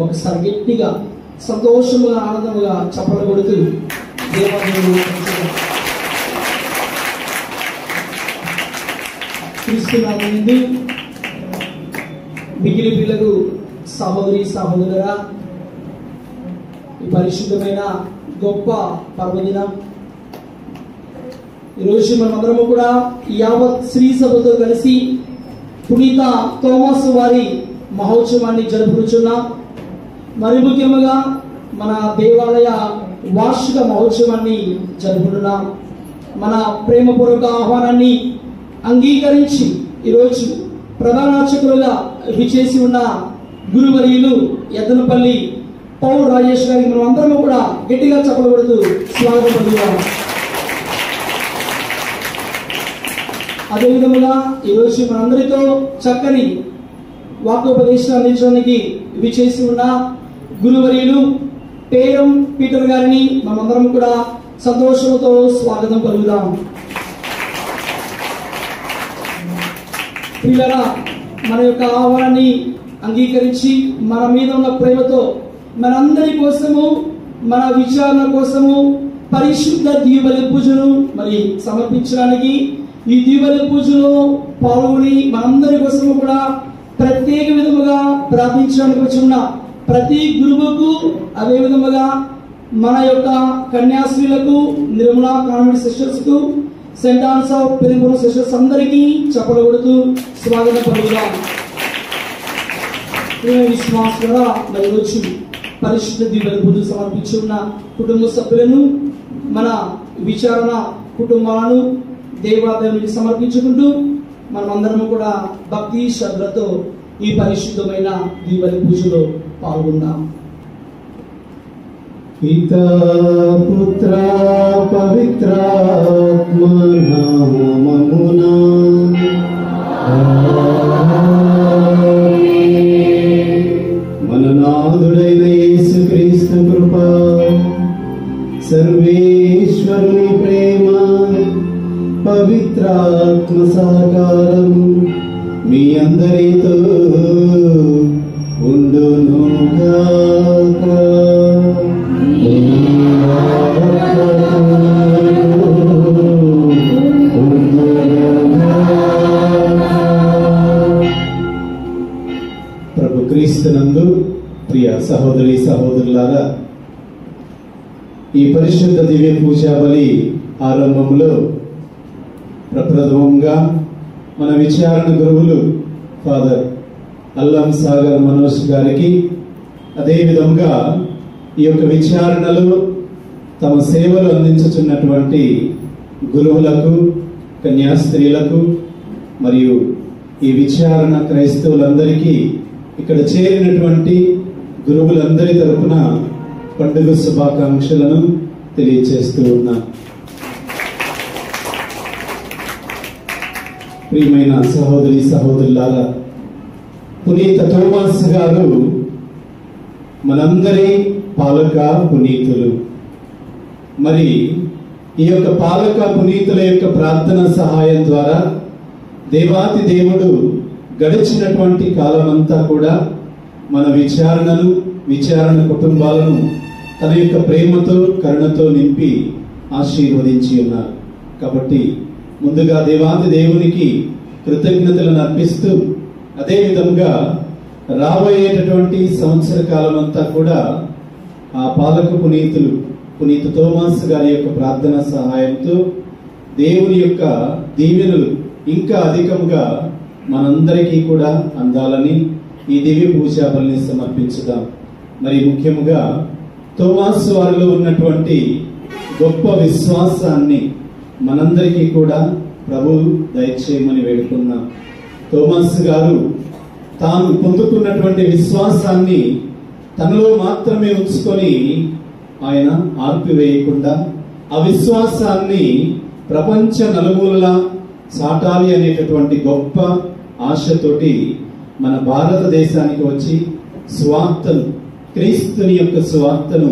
ఒకసారి గట్టిగా సంతోషముగా ఆనందముగా చప్పట్లు కొడుతూ దేవాలయంలో క్రీస్తునామమునందు మిగిలి పిల్లలు సహోదరి సహోదరులారా, పరిశుద్ధమైన గొప్ప పర్వదినం. ఈరోజు మనమందరము కూడా యావత్ శ్రీ సభతో కలిసి పునీత థోమస్ వారి మహోత్సవాన్ని జరుపుకుంటున్నాం. మరి ముఖ్యంగా మన దేవాలయ వార్షిక మహోత్సవాన్ని జరుపుకుంటున్నాం. మన ప్రేమపూర్వక ఆహ్వానాన్ని అంగీకరించి ఈరోజు ప్రధాన అర్చకులుగా విచేసి ఉన్న గురువర్యులు ఎద్దనపల్లి పౌల్ రాజేష్ గారికి మనం అందరం కూడా గట్టిగా చప్పట్లు కొడుతూ స్వాగతం పలుకుతాం. అదేవిధంగా ఈరోజు మనందరితో చక్కని వాక్యోపదేశం అందించడానికి విచేసి ఉన్న గురువర్యులు పేరం పీటర్ గారిని మనమందరం కూడా సంతోషంతో స్వాగతం పలుకుదాం. పిల్లరా, మన యొక్క ఆహ్వానాన్ని అంగీకరించి మన మీద ఉన్న ప్రేమతో మనందరి కోసము, మన విచారణ కోసము పరిశుద్ధ దీవెల పూజను మరి సమర్పించడానికి ఈ దీవెల పూజలో పాల్గొని మనందరి కోసము కూడా ప్రత్యేక విధముగా ప్రార్థించడానికి వచ్చి ఉన్న ప్రతి గురువుకు, అదే విధముగా మన యొక్క కన్యాశ్రీలకు, నిర్మలా కాన్వెంట్ సిస్టర్స్ కు, సెయింట్ ఆన్స్ ఆఫ్ పెరింపురం సిస్టర్స్ అందరికీ చప్పట్లు కొడుతూ స్వాగతం పలుకుదాం. విశ్వాసంగా మరి వచ్చి పరిశుద్ధ దీవెన పూజ సమర్పించున్న కుటుంబ సభ్యులను, మన విచారణ కుటుంబాలను దేవాలయానికి సమర్పించుకుంటూ మనమందరం కూడా భక్తి శ్రద్ధలతో ఈ పరిశుద్ధమైన దీవెన పూజలో పాల్గొందాం. పితా పుత్ర పవిత్రాత్మ నామమునా మన నాథుడైన యేసుక్రీస్తు కృప, సర్వేశ్వరుని ప్రేమ, పవిత్రాత్మ సహకారం మీ అందరితో ఉండునుగాక. ప్రభు క్రీస్తునందు ప్రియ సహోదరి సహోదరులారా, ఈ పరిశుద్ధ దివ్య పూజా బలి ఆరంభంలో ప్రప్రథమంగా మన విచారణ గురువులు ఫాదర్ అల్లం సాగర్ మనోజ్ గారికి, అదేవిధంగా ఈ యొక్క విచారణలో తమ సేవలు అందించుచున్నటువంటి గురువులకు, కన్యాస్త్రీలకు మరియు ఈ విచారణ క్రైస్తవులందరికీ, ఇక్కడ చేరినటువంటి గురువులందరి తరపున పండుగ శుభాకాంక్షలను తెలియచేస్తూ ఉన్నా. ప్రియమైన సహోదరి సహోదరులారా, పునీత థోమస్ గారు మనందరి పాలక పునీతులు. మరి ఈ యొక్క పాలక పునీతుల యొక్క ప్రార్థన సహాయం ద్వారా దేవాతి దేవుడు గడిచినటువంటి కాలమంతా కూడా మన విచారణను, విచారణ కుటుంబాలను తన యొక్క ప్రేమతో, కరుణతో నింపి ఆశీర్వదించి ఉన్నారు. కాబట్టి ముందుగా దేవాది దేవునికి కృతజ్ఞతలను అర్పిస్తూ, అదేవిధంగా రాబోయేటటువంటి సంవత్సర కాలం అంతా కూడా ఆ పాలక పునీతులు పునీత థోమస్ గారి యొక్క ప్రార్థన సహాయంతో దేవుని యొక్క దీవెనలు ఇంకా అధికంగా మనందరికీ కూడా అందాలని ఈ దివ్య పూజా బలిని సమర్పించుదాం. మరి ముఖ్యంగా థోమస్ వారిలో ఉన్నటువంటి గొప్ప విశ్వాసాన్ని మనందరికీ కూడా ప్రభు దయచేయమని వేడుకున్నాం. థోమస్ గారు తాను పొందుకున్నటువంటి విశ్వాసాన్ని తనలో మాత్రమే ఉంచుకొని ఆయన ఆర్పివేయకుండా ఆ విశ్వాసాన్ని ప్రపంచ నలుమూలలా చాటాలి అనేటటువంటి గొప్ప ఆశతోటి మన భారతదేశానికి వచ్చి స్వార్థను, క్రీస్తుని యొక్క స్వార్థను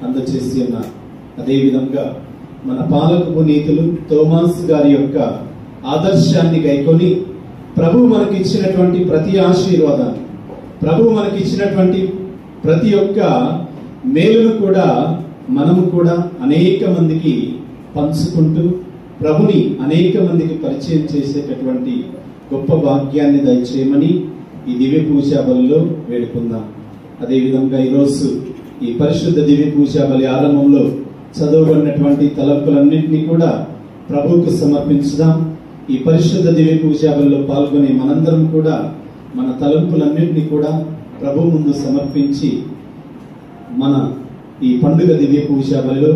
అందచేసి ఉన్నారు. అదేవిధంగా మన పాలక పునీతులు థోమస్ గారి యొక్క ఆదర్శాన్ని గైకొని ప్రభు మనకిచ్చినటువంటి ప్రతి ఆశీర్వాదాన్ని, ప్రభు మనకిచ్చినటువంటి ప్రతి ఒక్క మేలును కూడా మనము కూడా అనేక మందికి పంచుకుంటూ ప్రభుని అనేక మందికి పరిచయం చేసేటటువంటి గొప్ప భాగ్యాన్ని దయచేయమని ఈ దివ్య పూజా బలిలో వేడుకుందాం. అదేవిధంగా ఈరోజు ఈ పరిశుద్ధ దివ్య పూజా బలి ఆరంభంలో చదవబడినటువంటి తలంపులన్నింటినీ కూడా ప్రభువుకు సమర్పించుదాం. ఈ పరిశుద్ధ దివ్య పూజా బలిలో పాల్గొనే మనందరం కూడా మన తలంపులన్నింటినీ కూడా ప్రభు ముందు సమర్పించి మన ఈ పండుగ దివ్య పూజా బలిలో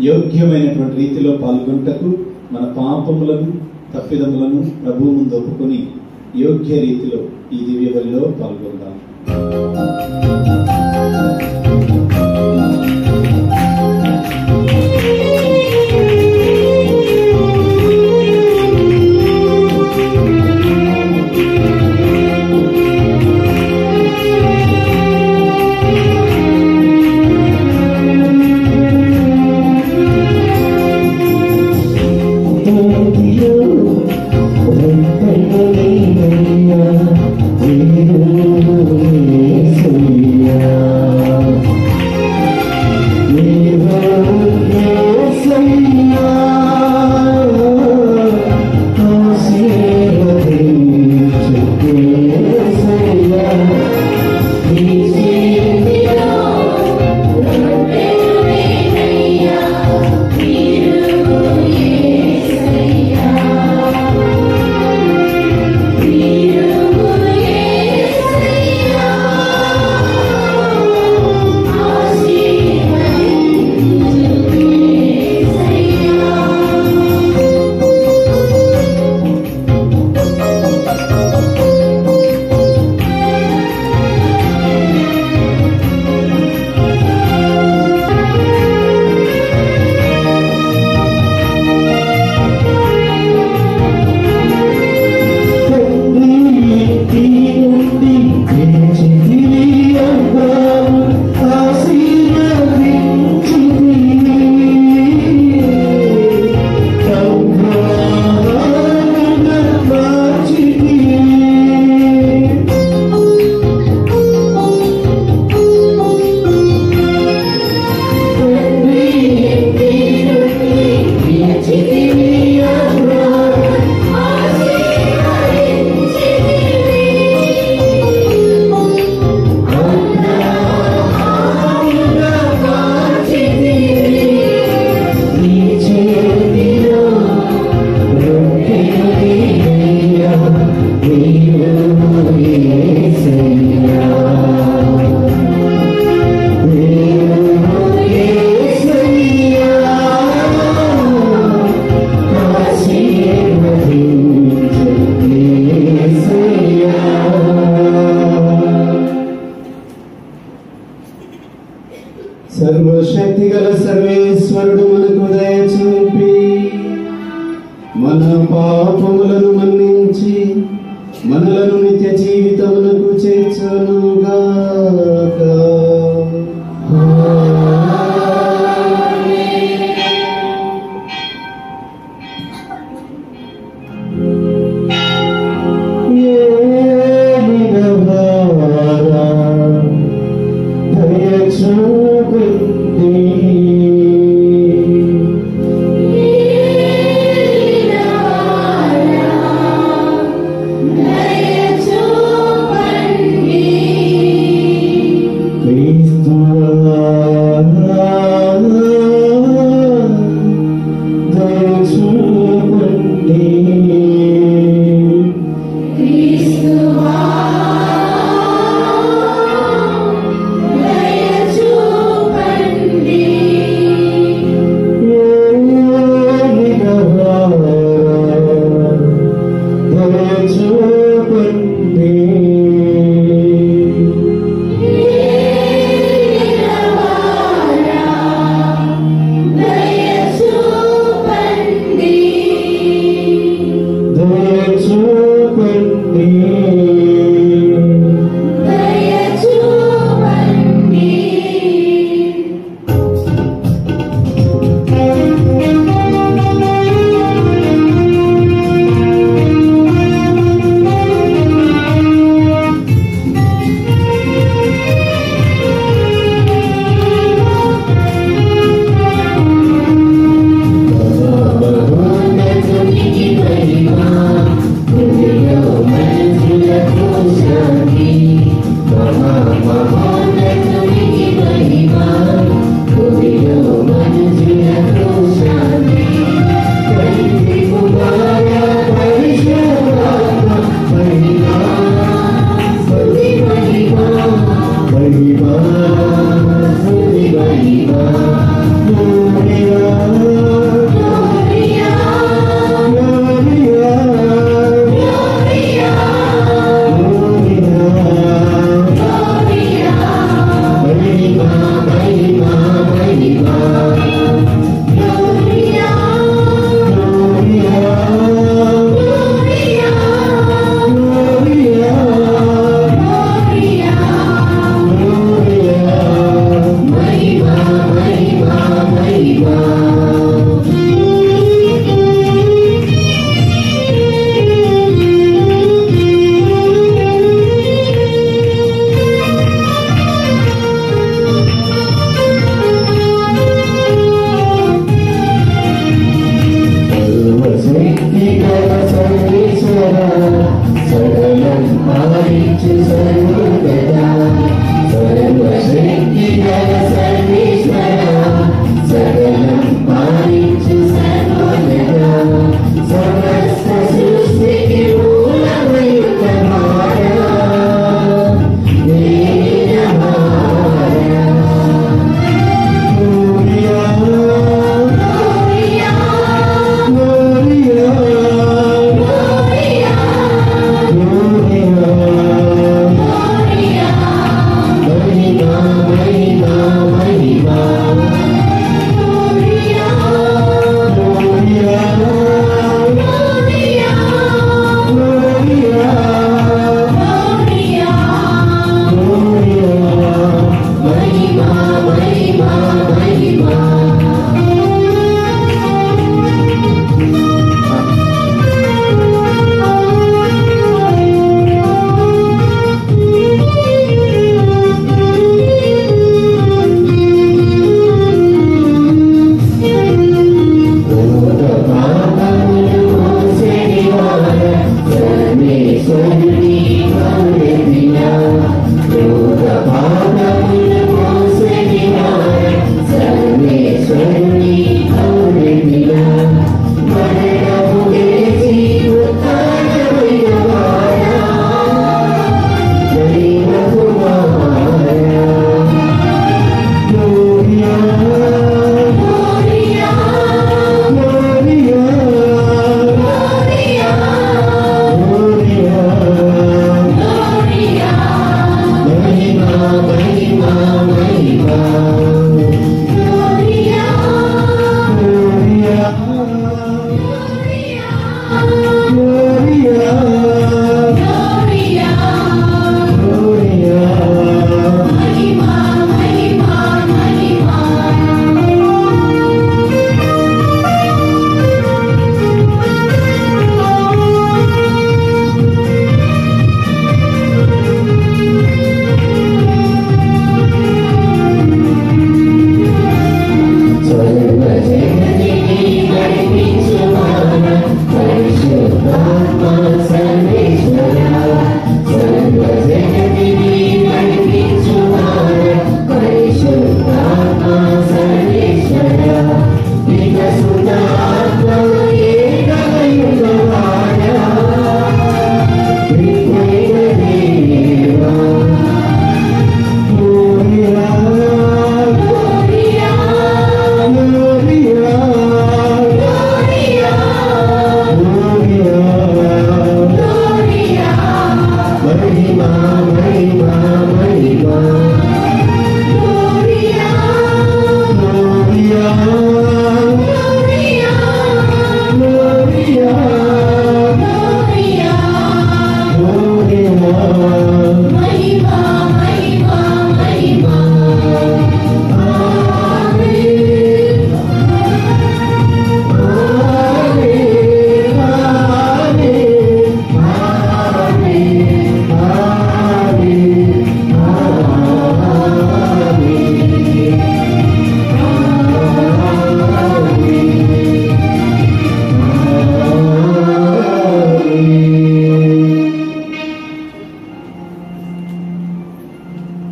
యోగ్యమైనటువంటి రీతిలో పాల్గొంటకు మన పాపములను తప్పిదములను ప్రభు ముందు ఒప్పుకొని యోగ్య రీతిలో ఈ దివ్య బలిలో పాల్గొందాం. Yeah.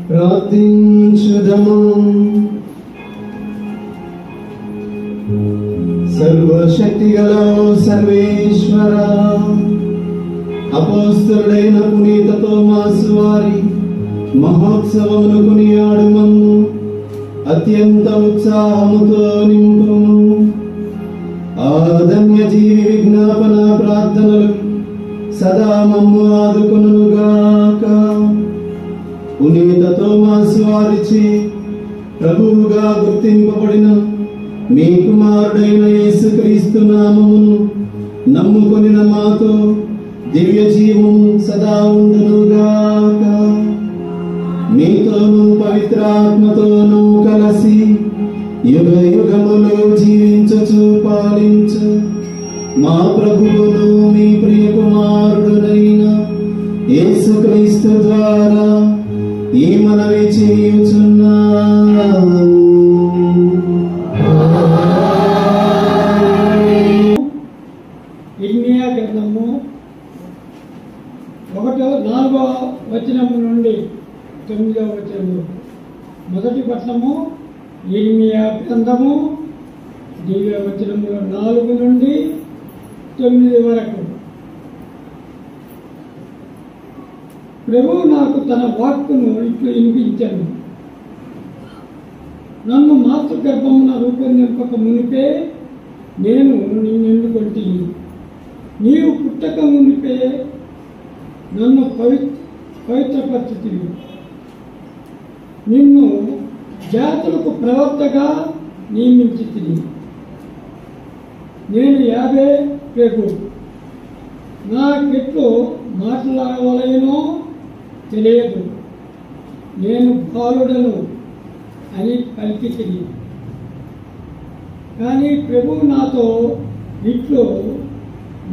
ప్రార్థించుదము. సర్వశక్తిగల సర్వేశ్వర, అపోస్తలుడైన పునీత తోమాసు వారి మహోత్సవమును కొనియాడుమమ్ము. అత్యంత ఉత్సాహముతో నింపుము. ఆ ధన్య జీవి విజ్ఞాపన ప్రార్థనలు సదా మమ్ము ఆదుకొనుగాక. పునీత తోమాసు వారిచే ప్రభువుగా గుర్తింపబడిన మీ కుమారుడైన యేసుక్రీస్తు నామమును నమ్ముకొనిన మాతో దివ్య జీవము సదా ఉండునుగాక. మీతోనూ పవిత్రాత్మతోనూ కలసి యుగ యుగములు జీవించుచు పాలించు మా ప్రభువును మీ ప్రియ కుమారుడునైన యేసుక్రీస్తు ద్వారా ఈ మనవి చేయుచున్నాము. ఇర్మియా గ్రంథము 4వ వచనము నుండి 9వ వచనము. మొదటి పట్టణము ఇర్మియా గ్రంథము దివ్య వచనములు 4 నుండి 9 వరకు. ప్రభువు నాకు తన వాక్కును ఇట్లు వినిపించాను. నన్ను మాతృగర్భమున రూపొందింపక మునిపే నేను నిన్నెన్నుకొంటిని. నీవు పుట్టక మునిపే నన్ను పవిత్రపరిచితివి. నిన్ను జాతులకు ప్రవక్తగా నియమించితిని. నేను యాభై రేపు నాకెట్లు మాట్లాడవలెనో తెలియదు. నేను బాలుడను అని పలికితిని. కానీ ప్రభువు నాతో ఇట్లు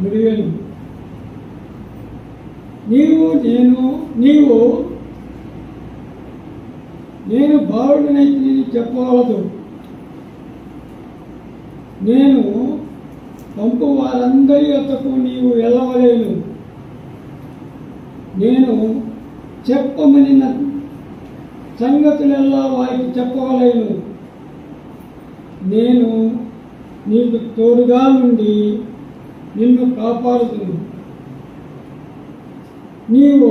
ముడివెను, నేను బాలుడనైతే చెప్పవలదు. నేను పంపు వారందరి యొద్దకు నీవు వెళ్ళవలేను. నేను చెప్పమని సంగతులెల్లా వారికి చెప్పవలేను. నేను నీకు తోడుగా నుండి నిన్ను కాపాడుతును. నీవు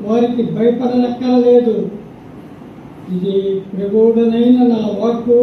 వారికి భయపడనక్కరలేదు. ఇది ప్రభువుడనైన నా వాక్కు.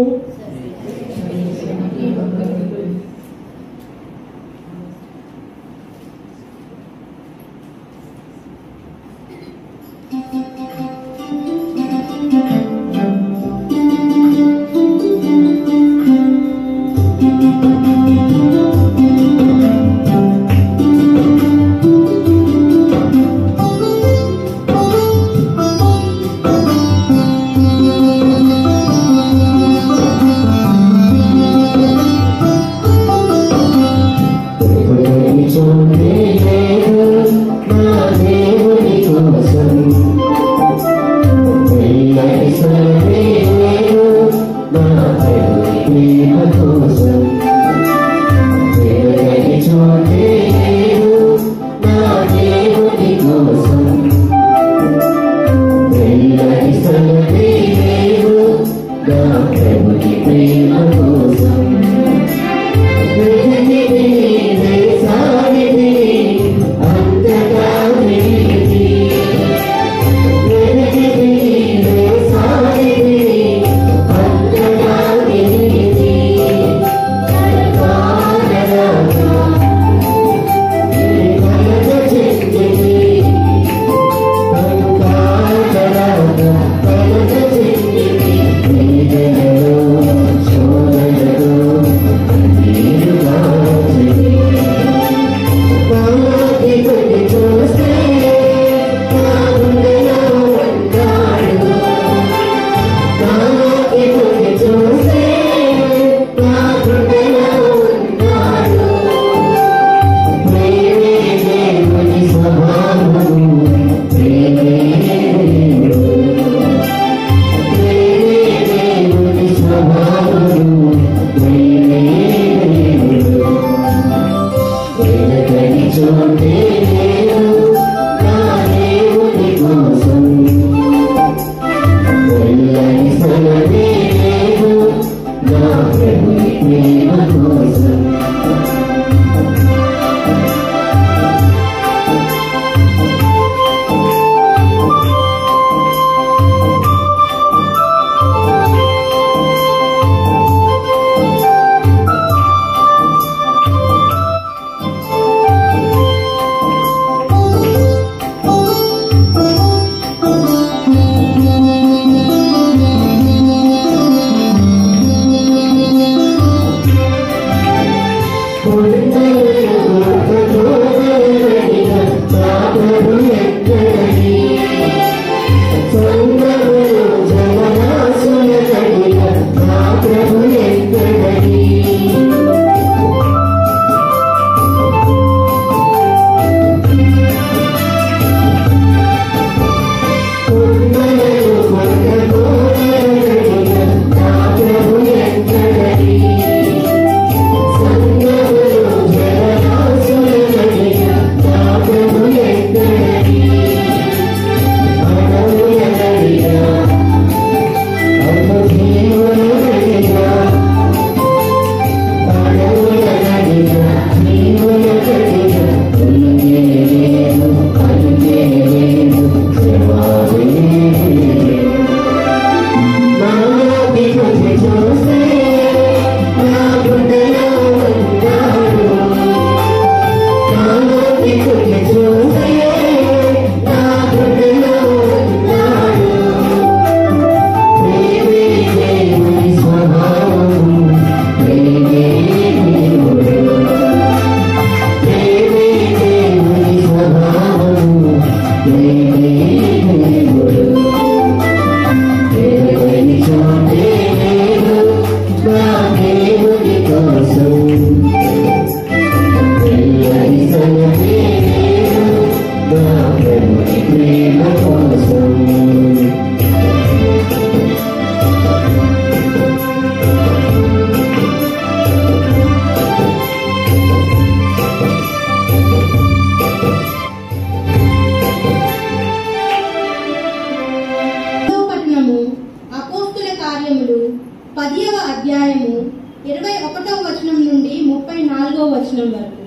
21వ వచనం నుండి 34వ వచనం వరకు.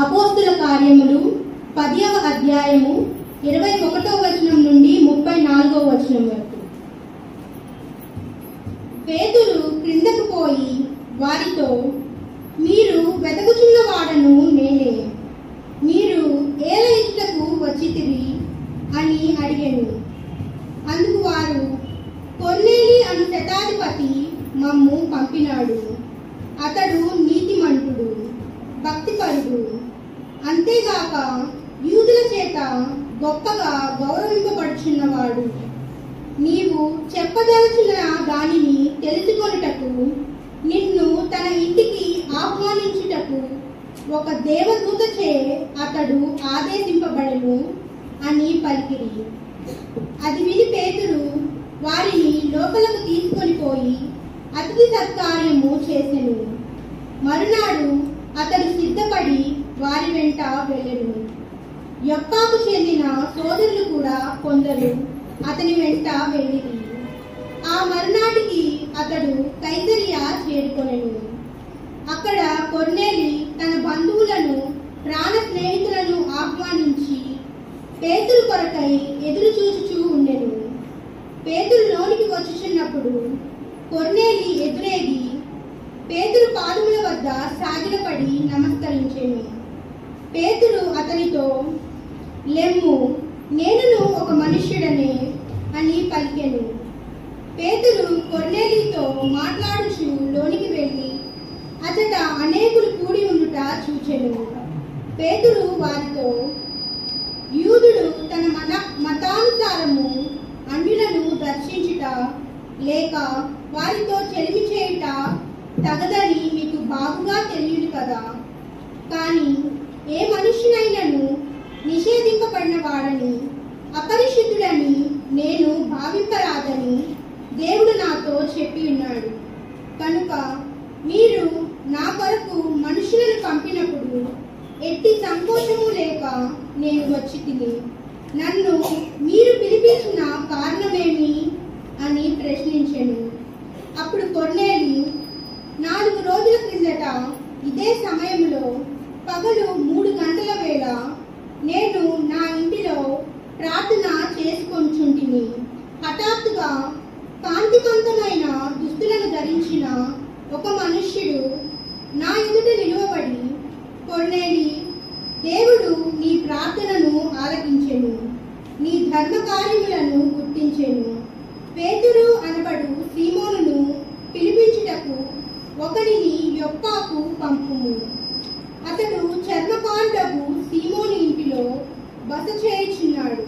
అపోస్తుల కార్యములు 10వ అధ్యాయము 21వ వచనం నుండి 34వ వచనం వరకు. పేతురు క్రిందకు పోయి వారితో, మీరు వెతకుచున్న వాడను నేనే, మీరు ఏల ఇచ్చటకు వచ్చితిరి అని అడిగాను. అందుకు వారు, కొర్నేలి అను శతాధిపతి మమ్ము పంపినాడు. అతడు నీతిమంతుడు, భక్తిపరుడు, అంతేగాక యూదుల చేత గొప్పగా గౌరవింపబడుచున్నవాడు. నీవు చెప్పదలచిన దానిని తెలుసుకొనుటకు నిన్ను తన ఇంటికి ఆహ్వానించుటకు ఒక దేవదూతచే అతడు ఆదేశింపబడెను అని పలికిరి. అది విని పేతురు వారిని లోపలకు తీసుకొని పోయి అతిథి సత్కార్యము చేసెను. మరునాడు అతడు సిద్ధపడి వారి వెంట వెళ్ళెను. యొప్పాకు చెందిన సోదరులు కూడా కొందరు అతని వెంట వెళ్ళిరి. ఆ మరునాటికి అతడు కైసరియా చేరుకొనెను. అక్కడ కొర్నేలి తన బంధువులను, ప్రాణ స్నేహితులను ఆహ్వానించి పేతురు కొరకై ఎదురు చూచుచూ ఉండెను. పేతురు లోనికి వచ్చుచున్నప్పుడు కొర్నేలి ఎదురేగి పేతురు పాదముల వద్ద సాగిలపడి నమస్కరించెను. పేతురు అతనితో, లెమ్ము, నేనును ఒక మనుష్యుడనే అని పలికెను. పేతురు కొర్నేలితో మాట్లాడుచు లోనికి వెళ్ళి అతట అనేకులు కూడి ఉండుట చూచెను. పేతురు వారితో, యూదుడు తన మతానుసారము అన్యులను దర్శించుట లేక వారితో చెలిమి చేయుట తగదని మీకు బాగుగా తెలియదు కదా. కానీ ఏ మనుష్యునైనను నిషేధింపబడిన వాడని, అపరిశుద్ధుడని నేను భావింపరాదని దేవుడు నాతో చెప్పి ఉన్నాడు. కనుక మీరు నా కొరకు మనుషులను పంపినప్పుడు ఎట్టి సంకోచము లేక నేను వచ్చి తిని, నన్ను మీరు పిలిపించిన కారణమేమి అని ప్రశ్నించెను. అప్పుడు కొర్నేలి, 4 రోజుల క్రిందట ఇదే సమయంలో పగలు 3 గంటల వేళ నేను నా ఇంటిలో ప్రార్థన చేసుకొంచుంటిని. హఠాత్తుగా కాంతివంతమైన దుస్తులను ధరించిన ఒక మనుష్యుడు నా ఎదుట నిలువబడి, కొర్నేలి, దేవుడు నీ ప్రార్థనను ఆలకించెను, నీ ధర్మ కార్యములను గుర్తించెను. పేతురు అనబడు సీమోనును పిలిపించుటకు ఒకరిని యొప్పాకు పంపుము. అతడు చర్మకారుడకు సీమోను ఇంటిలో బస చేయుచున్నాడు.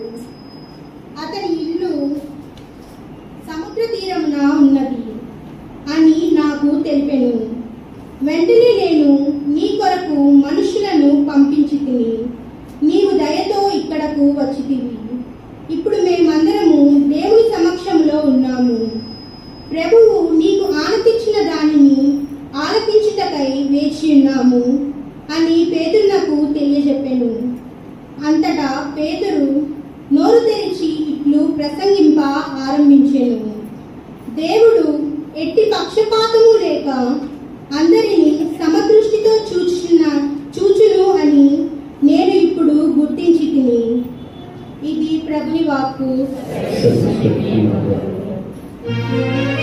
అతని ఇల్లు సముద్ర తీరమున ఉన్నది అని నాకు తెలిపెను. వెంటనే నేను నీ కొరకు మనుషులను పంపించి తిని, నీవు దయతో ఇక్కడకు వచ్చితివి. ఇప్పుడు మేమందరము దేవుని సమక్షంలో ఉన్నాము. ప్రభువు నీకు ఆనతిచ్చిన దానిని ఆలకించుటకై వేచి ఉన్నాము అని పేతురునకు తెలియజెప్పెను. అంతటా పేతురు నోరు తెరిచి ఇట్లు ప్రసంగింప ఆరంభించెను. దేవుడు ఎట్టి పక్షపాతము లేక అందరినీ సమదృష్టితో చూచును అని నేను ఇప్పుడు గుర్తించి తిని. ఇది ప్రభుని వాక్కు. Thank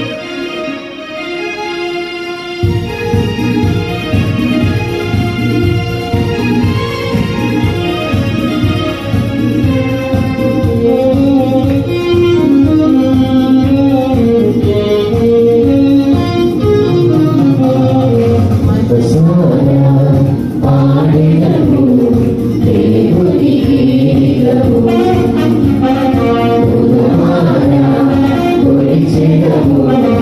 you.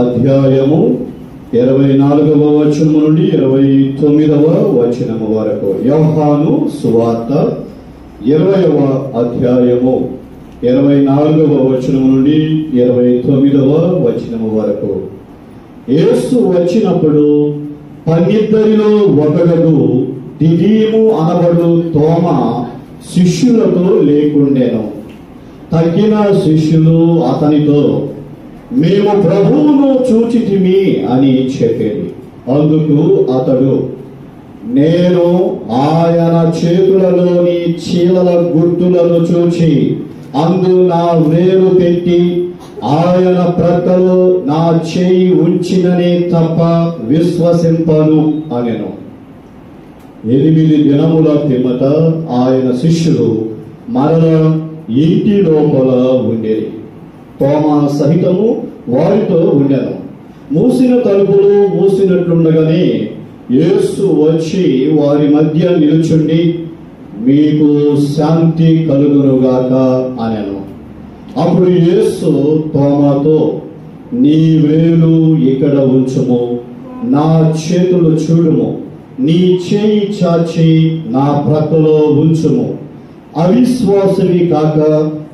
అధ్యాయము 24వ వచనము నుండి 29వ వచనము వరకు. యోహాను సువార్త 20వ అధ్యాయము 24వ వచనము నుండి 29వ వచనము వరకు. యేసు వచ్చినప్పుడు 12లో ఒకడు దిదీము అనబడు తోమ శిష్యులతో లేకుండెను. తగ్గిన శిష్యులు అతనితో, మేము ప్రభువును చూచితిమి అని చెప్పేది. అందుకు అతడు, నేను ఆయన చేతులలోని చీలల గుర్తులను చూచి అందు నా వేలు పెట్టి ఆయన ప్రక్కలో నా చేయి ఉంచిననే తప్ప విశ్వసింపను అనెను. 8 దినముల పిమ్మట ఆయన శిష్యులు మరల ఇంటి లోపల ఉండేది. తోమా సహితము వారితో ఉండెను. మూసిన తలుపులు మూసినట్లుండగానే యేసు వచ్చి వారి మధ్య నిలుచుండి, మీకు శాంతి కలుగునుగాక అనెను. అప్పుడు యేసు తోమాతో, నీ వేలు ఇక్కడ ఉంచుము, నా చేతులు చూడుము, నీ చేయి చాచి నా ప్రక్కలో ఉంచుము, అవిశ్వాసివి కాక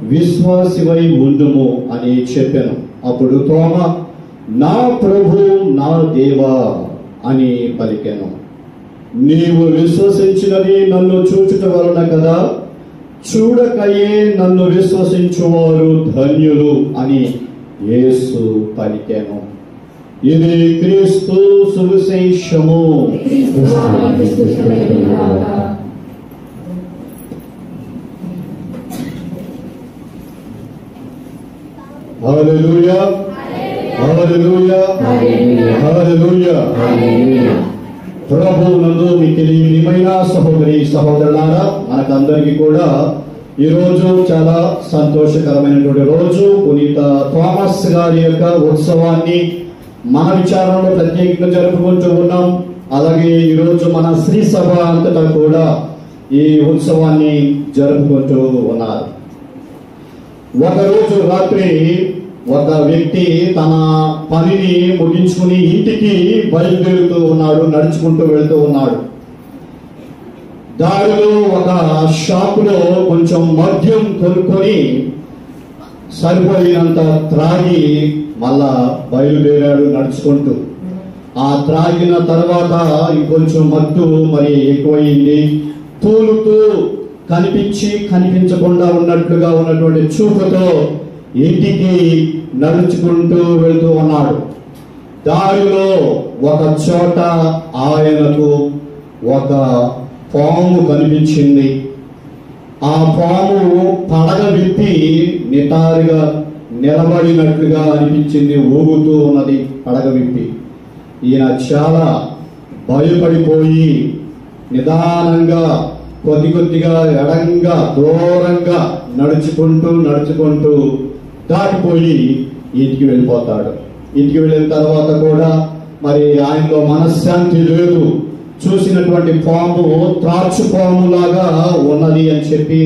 విశ్వాసివై ఉండుము అని చెప్పాను. అప్పుడు తోమా, నా ప్రభు నా దేవా అని పలికెను. నీవు విశ్వసించినది నన్ను చూచుట వలన కదా, చూడకయే నన్ను విశ్వసించువారు ధన్యులు అని యేసు పలికెను. ఇది క్రీస్తు సువిశేషము. హల్లెలూయా, హల్లెలూయా, హల్లెలూయా. ప్రభువునందు మిక్కిలి ప్రియమైన సహోదరి సహోదరులారా, మనకందరికీ కూడా ఈ రోజు చాలా సంతోషకరమైనటువంటి రోజు. పునీత థామస్ గారి యొక్క ఉత్సవాన్ని మన విచారణలో ప్రత్యేకంగా జరుపుకుంటూ ఉన్నాం. అలాగే ఈరోజు మన శ్రీ సభ అంతటా కూడా ఈ ఉత్సవాన్ని జరుపుకుంటూ ఉన్నారు. ఒకరోజు రాత్రి ఒక వ్యక్తి తన పనిని ముగించుకుని ఇంటికి బయలుదేరుతూ ఉన్నాడు, నడుచుకుంటూ వెళ్తూ ఉన్నాడు. దారిలో ఒక షాపులో కొంచెం మద్యం కొనుక్కొని సరిపోయినంత త్రాగి మళ్ళా బయలుదేరాడు నడుచుకుంటూ. ఆ త్రాగిన తర్వాత ఇంకొంచెం మత్తు మరి ఎక్కువయింది. తూలుతూ కనిపించి కనిపించకుండా ఉన్నట్లుగా ఉన్నటువంటి చూపుతో ఇంటికి నడుచుకుంటూ వెళ్తూ ఉన్నాడు. దారిలో ఒక చోట ఆయనకు ఒక పాము కనిపించింది. ఆ పాము పడగ విప్పి నిటారుగా నిలబడినట్లుగా అనిపించింది, ఊగుతూ ఉన్నది పడగ విప్పి. ఈయన చాలా భయపడిపోయి నిదానంగా కొద్ది కొద్దిగా ఎడంగా దూరంగా నడుచుకుంటూ దాటిపోయి ఇంటికి వెళ్ళిపోతాడు. ఇంటికి వెళ్ళిన తర్వాత కూడా మరి ఆయనలో మనశ్శాంతి లేదు. చూసినటువంటి పాము త్రాచు పాములాగా ఉన్నది అని చెప్పి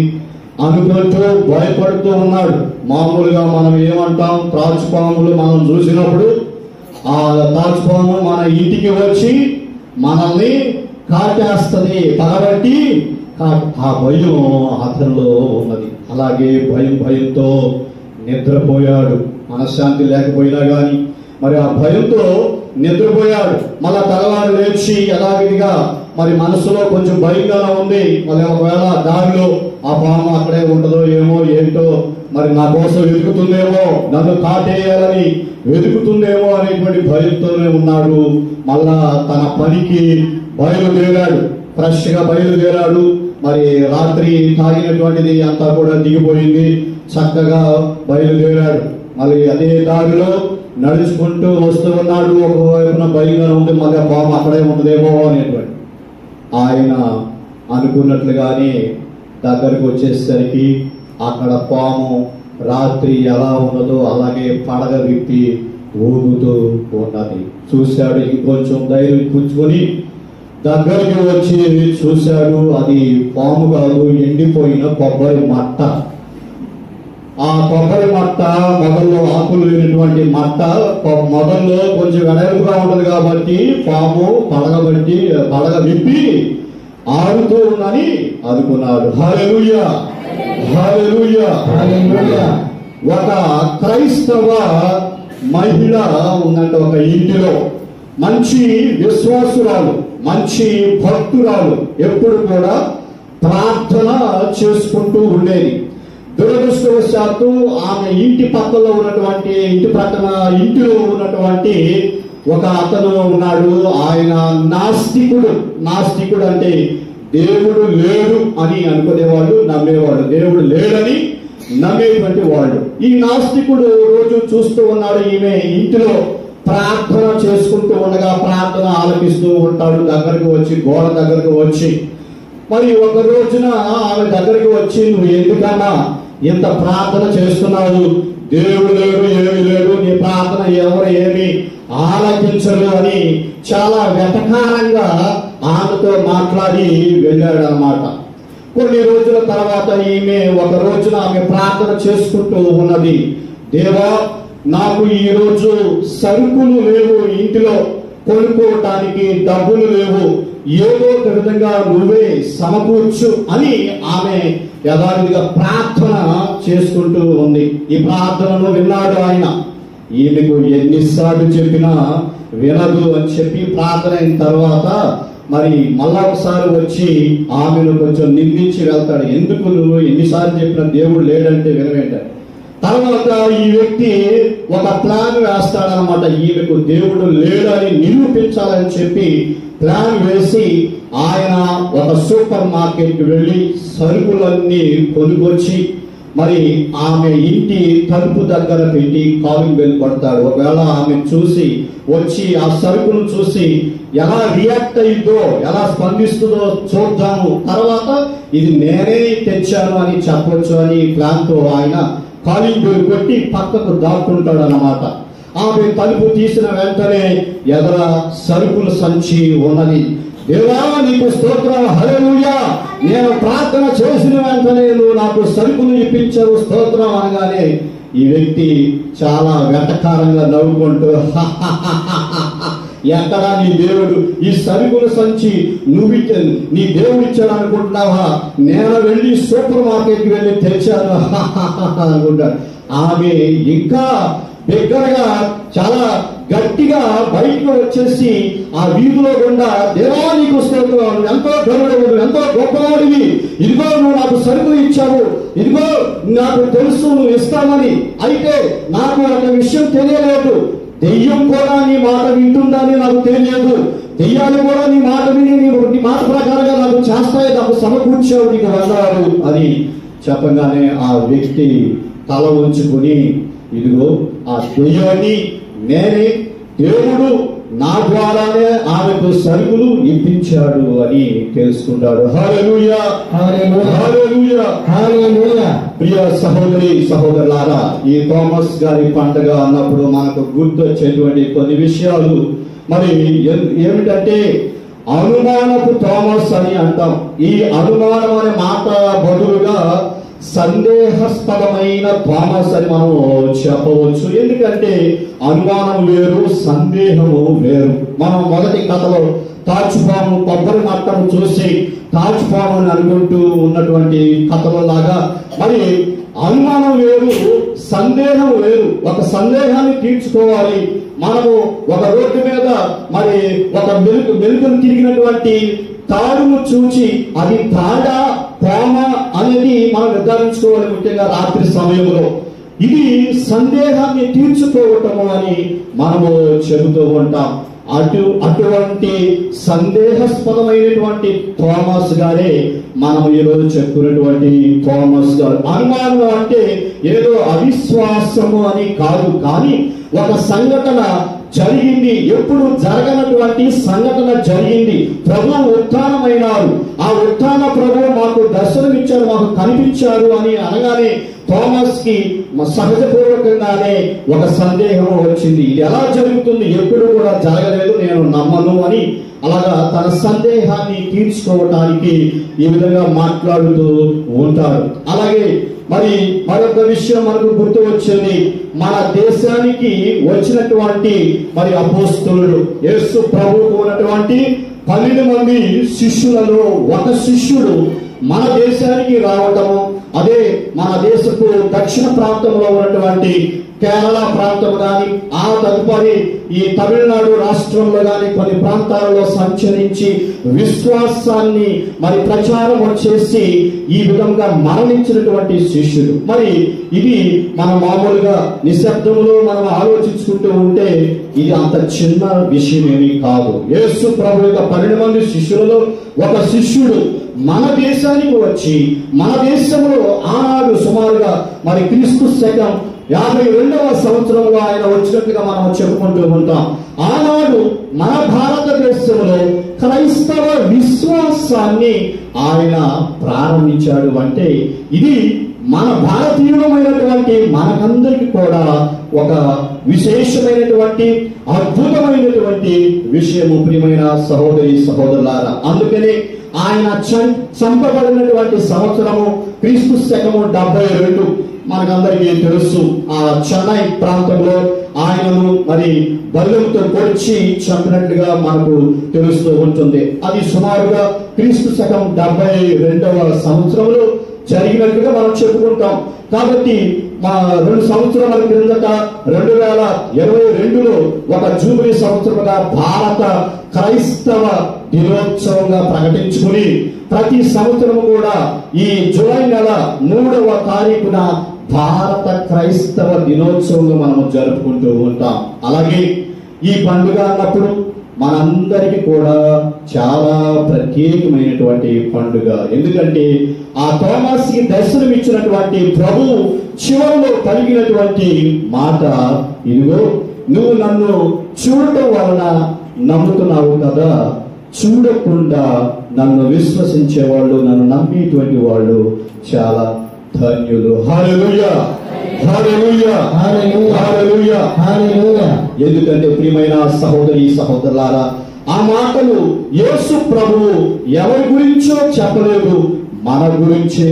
అనుకుంటూ భయపడుతూ ఉన్నాడు. మామూలుగా మనం ఏమంటాం, త్రాచు పాములు మనం చూసినప్పుడు ఆ త్రాచు పాము మన ఇంటికి వచ్చి మనల్ని కాటేస్తుంది పగబట్టి, ఆ భయం అతనిలో ఉన్నది. అలాగే భయంతో నిద్రపోయాడు. మనశ్శాంతి లేకపోయినా గాని మరి ఆ భయంతో నిద్రపోయాడు. మళ్ళా తెల్లవారు లేచి యథావిధిగా మరి మనసులో కొంచెం భయంగానే ఉంది. మరి ఒకవేళ దారిలో ఆ పాము అక్కడే ఉండదో ఏమో ఏంటో, మరి నా కోసం వెతుకుతుందేమో, నన్ను కాటేయాలని వెతుకుతుందేమో అనేటువంటి భయంతోనే ఉన్నాడు. మళ్ళా తన పనికి బయలుదేరాడు. ఫ్రెష్ గా బయలుదేరాడు. మరి రాత్రి తాగినటువంటిది అంతా కూడా దిగిపోయింది. చక్కగా బయలుదేరాడు. మరి అదే దారిలో నడుచుకుంటూ వస్తూ ఉన్నాడు. ఒకవైపున భయంగా ఉంది, మళ్ళీ పాము అక్కడే ఉంటుందేమో అనేటువంటి. ఆయన అనుకున్నట్లుగానే దగ్గరకు వచ్చేసరికి అక్కడ పాము రాత్రి ఎలా ఉన్నదో అలాగే పడగ విప్పి ఊగుతూ ఉన్నది. చూశాడు. ఇంకొంచెం ధైర్యం పుంజుకొని దగ్గరికి వచ్చి చూశాడు. అది పాము కాదు, ఎండిపోయిన కొబ్బరి మట్ట. ఆ కొబ్బరి మట్ట మొదల్లో ఆకులు లేనటువంటి మట్ట, మొదల్లో కొంచెం వెడల్పుగా ఉంటుంది కాబట్టి పాము పడగ విప్పి ఆడుతూ ఉందని అనుకున్నాడు. హల్లెలూయా, హల్లెలూయా, హల్లెలూయా. ఒక క్రైస్తవ మహిళ ఉందంటే ఒక ఇంటిలో, మంచి విశ్వాసురాలు, మంచి భక్తురాలు, ఎప్పుడు కూడా ప్రార్థన చేసుకుంటూ ఉండేది. దురదృష్టవశాత్తు ఆమె ఇంటి పక్కలో ఉన్నటువంటి ఇంటిలో ఉన్నటువంటి ఒక అతను ఉన్నాడు. ఆయన నాస్తికుడు అంటే దేవుడు లేడు అని అనుకునేవాడు, నమ్మేవాడు. దేవుడు లేడని నమ్మేటువంటి వాళ్ళు. ఈ నాస్తికుడు రోజు చూస్తూ ఉన్నాడు. ఈమె ఇంటిలో ప్రార్థన చేసుకుంటూ ఉండగా ప్రార్థన ఆలపిస్తూ ఉంటాడు. గోడ దగ్గరకు వచ్చి మరి ఒక రోజున ఆమె దగ్గరికి వచ్చి, నువ్వు ఎందుకన్నా ఇంత ప్రార్థన చేస్తున్నావు? దేవుడు లేడు, ఏమి లేడు, నీ ప్రార్థన ఎవరు ఏమి ఆలకించరు అని చాలా వెటకారంగా ఆమెతో మాట్లాడి వెళ్ళాడు అన్నమాట. కొన్ని రోజుల తర్వాత ఒక రోజున ఆమె ప్రార్థన చేసుకుంటూ ఉన్నది. దేవా, నాకు ఈ రోజు సరుకులు లేవు, ఇంటిలో కొనుక్కోవటానికి డబ్బులు లేవు, ఏదో ఒక విధంగా నువ్వే సమకూర్చు అని ఆమె యథావిధిగా ప్రార్థన చేసుకుంటూ ఉంది. ఈ ప్రార్థనను విన్నాడు ఆయన. ఈమెకు ఎన్నిసార్లు చెప్పినా వినదు అని చెప్పి ప్రార్థన అయిన తర్వాత మరి మళ్ళా ఒకసారి వచ్చి ఆమెను కొంచెం నిందించి వెళ్తాడు. ఎందుకు నువ్వు ఎన్నిసార్లు చెప్పినా దేవుడు లేడంటే వినవేంటాడు. తర్వాత ఈ వ్యక్తి ఒక ప్లాన్ వేస్తాడనమాట. ఈమెకు దేవుడు లేడని నిరూపించాలని చెప్పి ప్లాన్ వేసి ఆయన ఒక సూపర్ మార్కెట్కి వెళ్ళి సరుకులన్నీ కొనుగొచ్చి మరి ఆమె ఇంటి తలుపు దగ్గర పెట్టి కాలింగ్ బెల్ కొడతాడు. ఒకవేళ ఆమె చూసి వచ్చి ఆ సరుకును చూసి ఎలా రియాక్ట్ అయ్యిందో, ఎలా స్పందిస్తుందో చూద్దాము, తర్వాత ఇది నేనే తెచ్చాను అని చెప్పొచ్చు అని ప్లాన్ తో ఆయన కాలింగ్ బెల్ కొట్టి పక్కకు దాక్కుంటాడు అన్నమాట. ఆమె తలుపు తీసిన వెంటనే ఎదర సరుకుల సంచి ఉన్నది. దేవా, నీకు స్తోత్రం, హల్లెలూయా, నేను ప్రార్థన చేసిన వెంటనే నువ్వు నాకు సరుకులు ఇప్పించావు, స్తోత్రం అనగానే ఈ వ్యక్తి చాలా వెటకారంగా నవ్వుకుంటూ, ఎక్కడా నీ దేవుడు, ఈ సరుకుల సంచి నీ దేవుడు ఇచ్చాడు అనుకుంటున్నావా? నేను వెళ్ళి సూపర్ మార్కెట్కి వెళ్ళి తెచ్చాను అనుకుంటాడు. ఆమె ఇంకా దగ్గరగా చాలా గట్టిగా బయటకు వచ్చేసి ఆ వీధిలో గుండా, దేవా నీకు స్తోత్రం, ఎంతో గౌరవుడు, ఎంతో గొప్పవాడివి, ఇదిగో నువ్వు నాకు సరుకులు ఇచ్చావు, ఇదిగో నాకు తెలుసు నువ్వు ఇస్తామని, అయితే నాకు ఒక విషయం తెలియలేదు, దెయ్యం కూడా నీ మాట వింటుందని నాకు తెలియదు, దెయ్యాలు కూడా నీ మాట విని నీ మాట ప్రకారంగా నాకు చేస్తాయి తప్ప నాకు సమకూర్చావు, నీకు వందనాలు అని చెప్పగానే ఆ వ్యక్తి తల ఉంచుకుని, ఇదిగో ఆ దెయ్యాన్ని నేనే, దేవుడు నా ద్వారానే ఆమెకు సరుకులు ఇప్పించాడు అని తెలుసుకుంటాడు. హల్లెలూయా, హల్లెలూయా, హల్లెలూయా. ప్రియ సహోదరి సహోదరులారా, ఈ థామస్ గారి పండుగ అన్నప్పుడు మనకు గుర్తొచ్చేటువంటి కొన్ని విషయాలు మరి ఏమిటంటే, అనుమానపు థామస్ అని అంటాం. ఈ అనుమానం అనే మాట బదులుగా సందేహాస్పదమైన థామస్ అని మనం చెప్పవచ్చు. ఎందుకంటే అనుమానం వేరు, సందేహము వేరు. మనం మొదటి కథలో తాచుపాము కొబ్బరి మట్టను చూసి తాచుపాము అని అనుకుంటూ ఉన్నటువంటి కథలో లాగా మరి అనుమానం వేరు, సందేహం వేరు. ఒక సందేహాన్ని తీర్చుకోవాలి. మనము ఒక రోడ్డు మీద మరి ఒక మెలుగును తిరిగినటువంటి తాడును చూచి అది తాడా పామ అనేది మనం నిర్ధారించుకోవాలి. ముఖ్యంగా రాత్రి సమయంలో ఇది సందేహాన్ని తీర్చుకోవటము అని మనము చెబుతూ ఉంటాం. అటువంటి సందేహాస్పదమైనటువంటి థామస్ గారే మనం ఈరోజు చెప్పుకున్నటువంటి థామస్ గారు. అనుమానం అంటే ఏదో అవిశ్వాసము అని కాదు, కానీ ఒక సంఘటన జరిగింది, ఎప్పుడు జరగనటువంటి సంఘటన జరిగింది. ప్రభు ఉత్థానమైనారు, ఆ ఉత్థాన ప్రభు మాకు దర్శనమిచ్చారు, మాకు కనిపించారు అని అనగానే థామస్ కి సహజపూర్వకంగానే ఒక సందేహం వచ్చింది. ఇది ఎలా జరుగుతుంది, ఎప్పుడు కూడా జరగలేదు, నేను నమ్మను అని అలాగా తన సందేహాన్ని తీర్చుకోవటానికి ఈ విధంగా మాట్లాడుతూ ఉంటారు. అలాగే మరి మరొక విషయం మనకు గుర్తు వచ్చింది. మన దేశానికి వచ్చినటువంటి మరి అపోస్తలుడు, యేసు ప్రభువుకు ఉన్నటువంటి 12 మంది శిష్యులలో ఒక శిష్యుడు మన దేశానికి రావటము, అదే మన దేశపు దక్షిణ ప్రాంతంలో ఉన్నటువంటి కేరళ ప్రాంతం కానీ, ఆ తదుపరి ఈ తమిళనాడు రాష్ట్రంలో కానీ కొన్ని ప్రాంతాలలో సంచరించి విశ్వాసాన్ని మరి ప్రచారం చేసి ఈ విధంగా మరణించినటువంటి శిష్యుడు. మరి ఇది మనం మామూలుగా నిశ్శబ్దంలో మనం ఆలోచించుకుంటూ ఉంటే ఇది అంత చిన్న విషయం ఏమీ కాదు. యేసు ప్రభు యొక్క 12 మంది శిష్యులలో ఒక శిష్యుడు మన దేశానికి వచ్చి మన దేశంలో ఆనాడు సుమారుగా మరి క్రీస్తు శకం 52వ సంవత్సరంలో ఆయన వచ్చినట్టుగా మనం చెప్పుకుంటూ ఉంటాం. ఆనాడు మన భారతదేశంలో క్రైస్తవ విశ్వాసాన్ని ఆయన ప్రారంభించాడు. అంటే ఇది మన భారతీయులమైనటువంటి మనకందరికి కూడా ఒక విశేషమైనటువంటి అద్భుతమైనటువంటి విషయము. ప్రియమైన సహోదరి సహోదరులారా, అందుకనే ఆయన చంపబడినటువంటి సంవత్సరము క్రీస్తు శకము 72. మనకందరికీ తెలుసు. ఆ చెన్నై ప్రాంతంలో ఆయనను మరి బల్లెంతో పొడిచి చంపినట్లుగా మనకు తెలుస్తూ ఉంటుంది. అది సుమారుగా క్రీస్తు శకం 72వ సంవత్సరంలో జరిగినట్టుగా మనం చెప్పుకుంటాం. కాబట్టి మా 2 సంవత్సరాల క్రిందట 2022లో ఒక జూబిలీ సంవత్సరముగా భారత క్రైస్తవ దినోత్సవంగా ప్రకటించుకుని ప్రతి సంవత్సరము కూడా ఈ జూలై నెల 3వ తారీఖున భారత క్రైస్తవ దినోత్సవంగా మనము జరుపుకుంటూ ఉంటాం. అలాగే ఈ పండుగ అన్నప్పుడు మనందరికీ కూడా చాలా ప్రత్యేకమైనటువంటి పండుగ. ఎందుకంటే ఆ థామస్ కి దర్శనం ఇచ్చినటువంటి ప్రభు చివరిలో కలిగినటువంటి మాట, ఇదిగో నువ్వు నన్ను చూడటం వలన నమ్ముతున్నావు కదా, చూడకుండా నన్ను విశ్వసించే వాళ్ళు, నన్ను నమ్మేటువంటి వాళ్ళు చాలా ధన్యులు. హల్లెలూయా, హల్లెలూయా, హల్లెలూయా, హల్లెలూయా. ఎందుకంటే ప్రియమైన సహోదరి సహోదరులారా, ఆ మాటలు యేసు ప్రభువు ఎవరి గురించో చెప్పలేదు, మన గురించే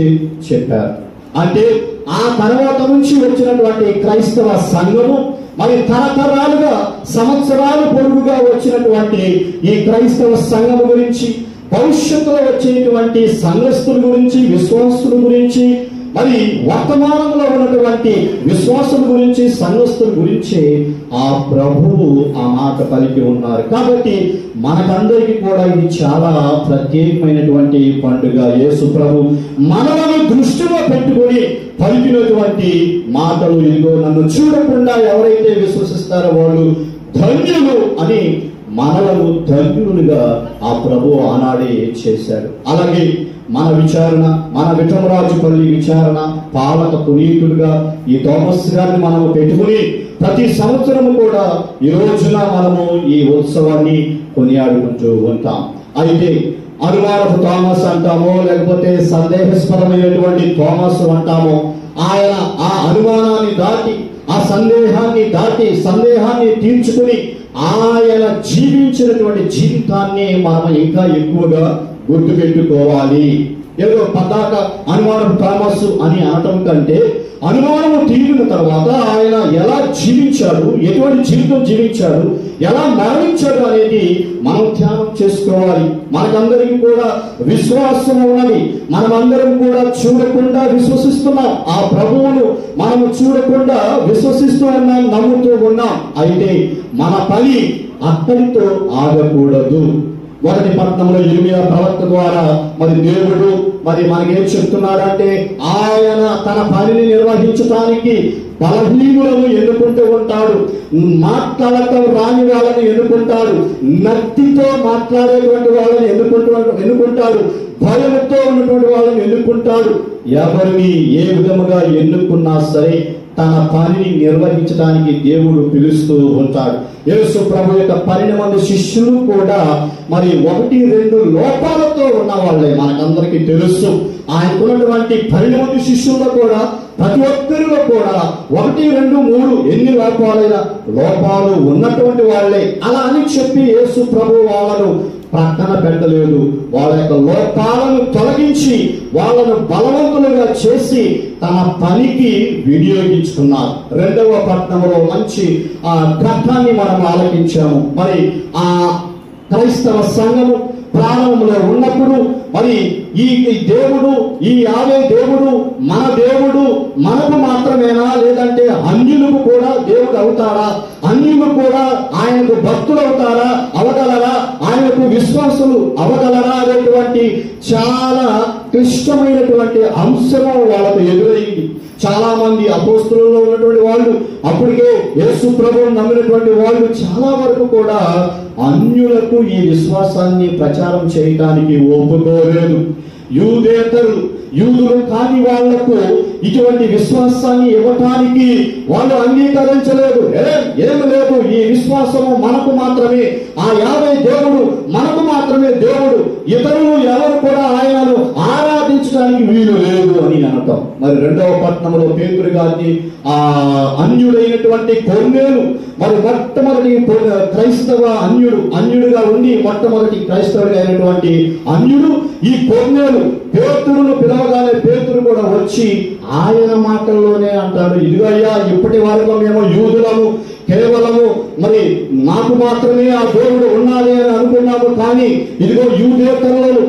చెప్పారు. అంటే ఆ తర్వాత నుంచి వచ్చినటువంటి క్రైస్తవ సంఘము మరి తరతరాలుగా సంవత్సరాలు పొరుగుగా వచ్చినటువంటి ఈ క్రైస్తవ సంఘము గురించి, భవిష్యత్తులో వచ్చేటువంటి సంఘస్థుల గురించి, విశ్వాసుల గురించి, మరి వర్తమానంలో ఉన్నటువంటి విశ్వాసుల గురించి, సంఘస్థుల గురించి ఆ ప్రభువు ఆ మాట పలికి ఉన్నారు. కాబట్టి మనకందరికీ కూడా ఇది చాలా ప్రత్యేకమైనటువంటి పండుగ. యేసు ప్రభు మనలను దృష్టిలో పెట్టుకొని పలికినటువంటి మాటలు, ఇదిగో నన్ను చూడకుండా ఎవరైతే విశ్వసిస్తారో వాళ్ళు ధన్యులు అని మనలను ధన్యులుగా ఆ ప్రభు ఆనాడే చేశాడు. అలాగే మన విచారణ, మన విఠమరాజుపల్లి విచారణ పాలక పునీతుడుగా ఈ థామస్ గారిని మనము పెట్టుకుని ప్రతి సంవత్సరము కూడా ఈ రోజున మనము ఈ ఉత్సవాన్ని కొనియాడుకుంటూ ఉంటాం. అయితే అనుమానపు థామస్ అంటామో లేకపోతే సందేహాస్పదమైనటువంటి థామస్ అంటామో, ఆయన ఆ అనుమానాన్ని దాటి, ఆ సందేహాన్ని తీర్చుకుని ఆయన జీవించినటువంటి జీవితాన్ని మనం ఇంకా ఎక్కువగా గుర్తుపెట్టుకోవాలి. ఏదో పతాక అనుమానపు థామస్ అని అనటం కంటే అనుమానము తీరిన తర్వాత ఆయన ఎలా జీవించాడు, ఎటువంటి జీవితం జీవించాడు, ఎలా మరణించాడు అనేది మనం ధ్యానం చేసుకోవాలి. మనకందరికీ కూడా విశ్వాసం ఉన్నది. మనమందరం కూడా చూడకుండా విశ్వసిస్తున్నాం. ఆ ప్రభువును మనము చూడకుండా విశ్వసిస్తూ ఉన్నాం, నమ్ముతూ ఉన్నాం. అయితే మన పని అక్కడితో ఆగకూడదు. మొదటి పట్టణంలో ఇర్మియా ప్రవక్త ద్వారా దేవుడు మనకేం చెప్తున్నాడంటే, ఆయన తన పనిని నిర్వహించడానికి బలహీనులను ఎన్నుకుంటూ ఉంటాడు, మాట్లాడటం రాని వాళ్ళని ఎన్నుకుంటాడు, నత్తితో మాట్లాడేటువంటి వాళ్ళని ఎన్నుకుంటాడు, భయంతో ఉన్నటువంటి వాళ్ళని ఎన్నుకుంటాడు. ఎవరిని ఏ విధముగా ఎన్నుకున్నా సరే తన పనిని నిర్వహించడానికి దేవుడు పిలుస్తూ ఉంటాడు. యేసు ప్రభు యొక్క 12 మంది శిష్యులు కూడా 1-2 లోపాలతో ఉన్న వాళ్ళే మనకందరికీ తెలుసు. ఆయనకున్నటువంటి 12 మంది శిష్యుల్లో కూడా ప్రతి ఒక్కరిలో కూడా 1, 2, 3 ఎన్ని లోపాలు ఉన్నటువంటి వాళ్ళే. అలా అని చెప్పి యేసు ప్రభు వాళ్ళను ప్రక్కన పెట్టలేదు. వాళ్ళ యొక్క లోపాలను తొలగించి వాళ్ళను బలవంతులుగా చేసి తన పనికి వినియోగించుకున్నారు. 2వ పట్టణంలో మంచి ఘట్టాన్ని మనం ఆలకించాము. ఆ క్రైస్తవ సంఘము ప్రారంభంలో ఉన్నప్పుడు ఈ దేవుడు, ఈ యావే దేవుడు మన దేవుడు మనకు మాత్రమేనా, లేదంటే అన్యులకు కూడా దేవుడు అవుతాడా, అన్యులు కూడా ఆయనకు భక్తులు అవుతారా, అవగలరా, ఆయనకు విశ్వాసులు అవగలరా అనేటువంటి చాలా క్లిష్టమైనటువంటి అంశము వాళ్ళకు ఎదురైంది. చాలా మంది అపోస్తులలో ఉన్నటువంటి వాళ్ళు, అప్పటికే యేసు ప్రభువును నమ్మినటువంటి వాళ్ళు చాలా వరకు కూడా అన్యులకు ఈ విశ్వాసాన్ని ప్రచారం చేయడానికి ఒప్పుకోలేదు. యూదులు కాని వాళ్లకు ఇటువంటి విశ్వాసాన్ని ఇవ్వటానికి వాళ్ళు అంగీకరించలేదు. ఏమి లేదు, ఈ విశ్వాసము మనకు మాత్రమే, ఆ యావే దేవుడు మనకు మాత్రమే దేవుడు, ఇతరులు ఎవరు కూడా ఆయనను ఆరాధించడానికి వీలు లేదు అని అనటం. 2వ పట్టణంలో పేతురు గారిని అన్యుడైనటువంటి కొర్నేలు మొట్టమొదటి క్రైస్తవ అన్యుడుగా ఉండి మొట్టమొదటి క్రైస్తవుడిగా అయినటువంటి అన్యుడు ఈ కొర్నేలు పేతురును పిలవగానే పేతురు కూడా వచ్చి ఆయన మాటల్లోనే అంటాడు, ఇదిగయ్యా, ఇప్పటి వరకు మేము యూదులము, కేవలము నాకు మాత్రమే ఆ దేవుడు ఉన్నాడు అని అనుకున్నాము. కానీ ఇదిగో యూదేతరులు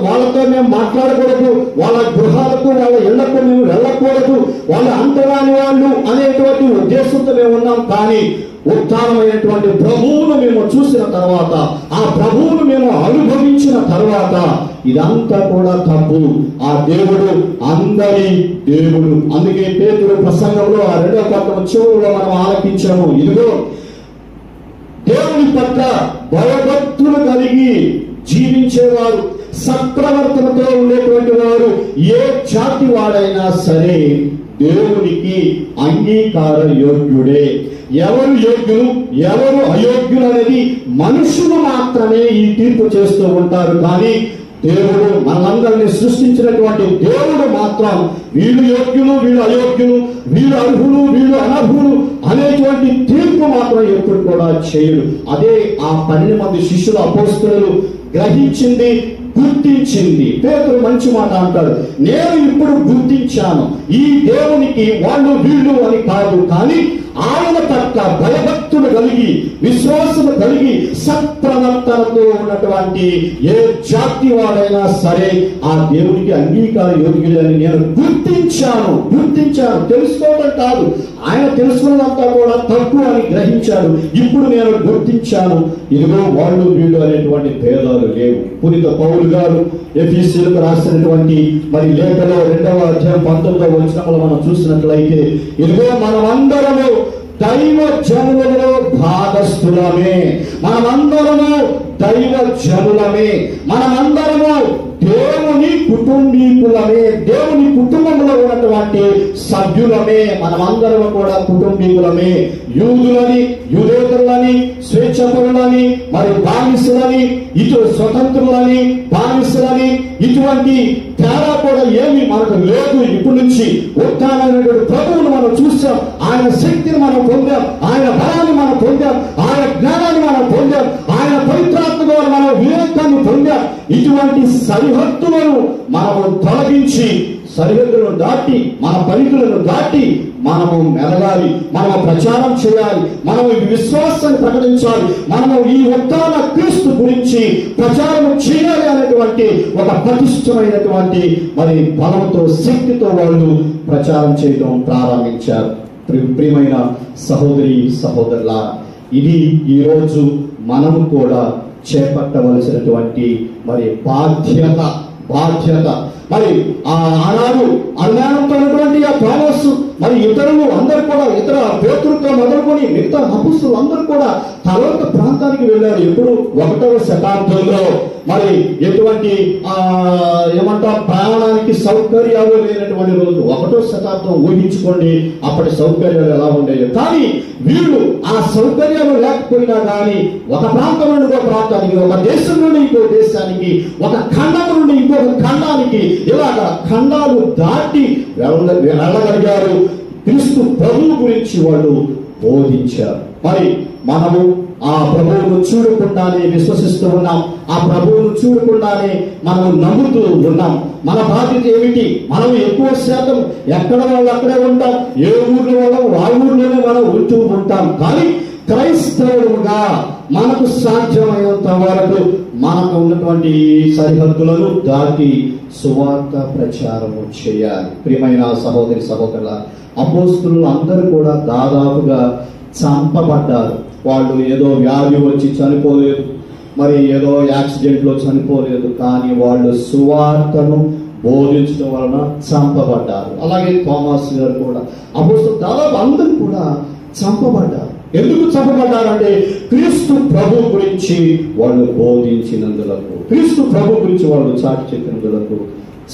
వాళ్ళతో మేము మాట్లాడకూడదు, వాళ్ళ గృహాలకు వాళ్ళ ఇళ్లకు మేము వెళ్ళకూడదు, వాళ్ళ అంటరాని వాళ్ళు అనేటువంటి ఉద్దేశంతో మేము ఉన్నాం. కానీ ఉత్థానమైనటువంటి ప్రభువును మేము చూసిన తర్వాత, ఆ ప్రభువును మేము అనుభవించిన తర్వాత ఇదంతా కూడా తప్పు. ఆ దేవుడు అందరి దేవుడు. అందుకే పేతురు ప్రసంగంలో 2వ పట్టణం చివరిలో మనం ఆలకించాము, ఇదిగో దేవుని పట్ల భయభక్తులు కలిగి జీవించేవారు, సత్ప్రవర్తనతో ఉండేటువంటి వారు ఏ జాతి వాడైనా సరే దేవునికి అంగీకార యోగ్యుడే. ఎవరు యోగ్యులు, ఎవరు అయోగ్యులు అనేది మనుషులు మాత్రమే ఈ తీర్పు చేస్తూ ఉంటారు. కానీ దేవుడు, మనందరినీ సృష్టించినటువంటి దేవుడు మాత్రం వీళ్ళు యోగ్యులు, వీళ్ళు అయోగ్యులు, వీళ్ళు అర్హులు, వీళ్ళు అనర్హులు అనేటువంటి తీర్పు మాత్రం ఎప్పుడు కూడా చేయడు. అదే ఆ 12 మంది శిష్యుల అపోస్తలులు గ్రహించింది, గుర్తించింది. పేతురు మంచి మాట అంటాడు, నేను ఇప్పుడు గుర్తించాను, ఈ దేవునికి వాళ్ళు వీళ్ళు అని కాదు, కానీ ఆయన పట్ల భయభక్తులు కలిగి, విశ్వాసము కలిగి, సత్ప్రవర్తనతో ఉన్నటువంటి ఏ జాతి వాడైనా సరే ఆ దేవునికి అంగీకార యోగ్యులని నేను గుర్తించాను. తెలుసుకోవడం కాదు, ఆయన తెలుసుకున్నదంతా కూడా తప్పు అని గ్రహించాడు. ఇప్పుడు నేను గుర్తించాను, ఇదిగో వాళ్ళు వీళ్ళు అనేటువంటి భేదాలు లేవు. పునీత పౌలు గారు ఎఫెసీయులకు రాసినటువంటి లేఖలో 2వ అధ్యాయం 19వ వచనంలో మనం చూసినట్లయితే, ఇదిగో మనమందరము దైవ జనులలో భాగస్థులమే. మనమందరము దైవ జనులమే. మనమందరము దేవుని కుటుంబీకులమే. దేవుని కుటుంబంలో ఉన్నటువంటి సభ్యులమే. మనమందరం కూడా కుటుంబీకులమే. యూదులని, యూదేతరులని, స్వేచ్ఛపరులని, మరి బానిసలని, ఇటు స్వతంత్రులని, బానిసలని, ఇటువంటి తేడా కూడా ఏమి మనకు లేదు. ఇప్పటి నుంచి ఉత్థానమైనటువంటి ప్రభువును మనం చూసాం. ఆయన శక్తిని మనం పొందాం. ఆయన బలాన్ని మనం పొందాం. ఆయన జ్ఞానాన్ని మనం పొందాం. ఆయన పవిత్రాత్మ ద్వారా మనం వివేకాన్ని పొందాం. ఇటువంటి సరిహద్దులను మనము తొలగించి, సరిహద్దులను దాటి, మన పరిధులను దాటి మనము మెలగాలి. మనము ప్రచారం చేయాలి. మనము ఈ విశ్వాసాన్ని ప్రకటించాలి. మనము ఈ ఉత్థాన క్రీస్తు గురించి ప్రచారం చేయాలి అనేటువంటి ఒక పటిష్టమైనటువంటి మరి బలంతో, శక్తితో వాళ్ళు ప్రచారం చేయడం ప్రారంభించారు. ప్రియమైన సహోదరి సహోదరులారా, ఇది ఈరోజు మనము కూడా చేపట్టవలసినటువంటి మరి బాధ్యత. మరి ఆనాడు అజ్ఞానంతో ఉన్నటువంటి ఆ థోమస్, మరి ఇతరులు అందరూ కూడా, ఇతర పేతురుతో మొదలుకొని మిగతా అపొస్తలులు అందరూ కూడా తలొక ప్రాంతానికి వెళ్ళారు. ఎప్పుడు 1వ శతాబ్దంలో మరి ఎటువంటి ఏమంటారు, ప్రయాణానికి సౌకర్యాలు లేనటువంటి రోజు. 1వ శతాబ్దం ఊహించుకోండి, అప్పటి సౌకర్యాలు ఎలా ఉండేవి. కానీ వీళ్ళు ఆ సౌకర్యాలు లేకపోయినా కానీ ఒక ప్రాంతం నుండి ఇంకో ప్రాంతానికి, ఒక దేశం నుండి ఇంకో దేశానికి, ఒక ఖండం నుండి ఇంకొక ఖండానికి, ఇలాగ ఖండాలు దాటి వెళ్ళగలిగారు. క్రీస్తు ప్రభువు గురించి వాళ్ళు బోధించారు. మరి మనము ఆ ప్రభువును చూడకుండానే విశ్వసిస్తూ ఉన్నాం. ఆ ప్రభువును చూడకుండానే మనము నమ్ముతూ ఉన్నాం. మన బాధ్యత ఏమిటి? మనం ఎక్కువ శాతం ఎక్కడ వాళ్ళు అక్కడే ఉంటాం. ఏ ఊర్లో వాళ్ళం ఆ ఊర్లోనే మనం ఉంటూ ఉంటాం. కానీ క్రైస్తవులుగా మనకు సాధ్యమైనంత వరకు మనకు ఉన్నటువంటి సరిహద్దులను దాటి సువార్త ప్రచారము చేయాలి. ప్రియమైన సహోదరి సహోదరుల, అపోస్తలులు అందరూ కూడా దాదాపుగా చంపబడ్డారు. వాళ్ళు ఏదో వ్యాధి వచ్చి చనిపోలేదు, మరి ఏదో యాక్సిడెంట్లో చనిపోలేదు. కానీ వాళ్ళు సువార్తను బోధించడం వలన చంపబడ్డారు. అలాగే థోమస్ గారు కూడా, అపోస్తలులు దాదాపు అందరూ కూడా చంపబడ్డారు. ఎందుకు చంపబడ్డారంటే క్రీస్తు ప్రభు గురించి వాళ్ళు బోధించినందులకు, క్రీస్తు ప్రభు గురించి వాళ్ళు చాటి చెప్పినందులకు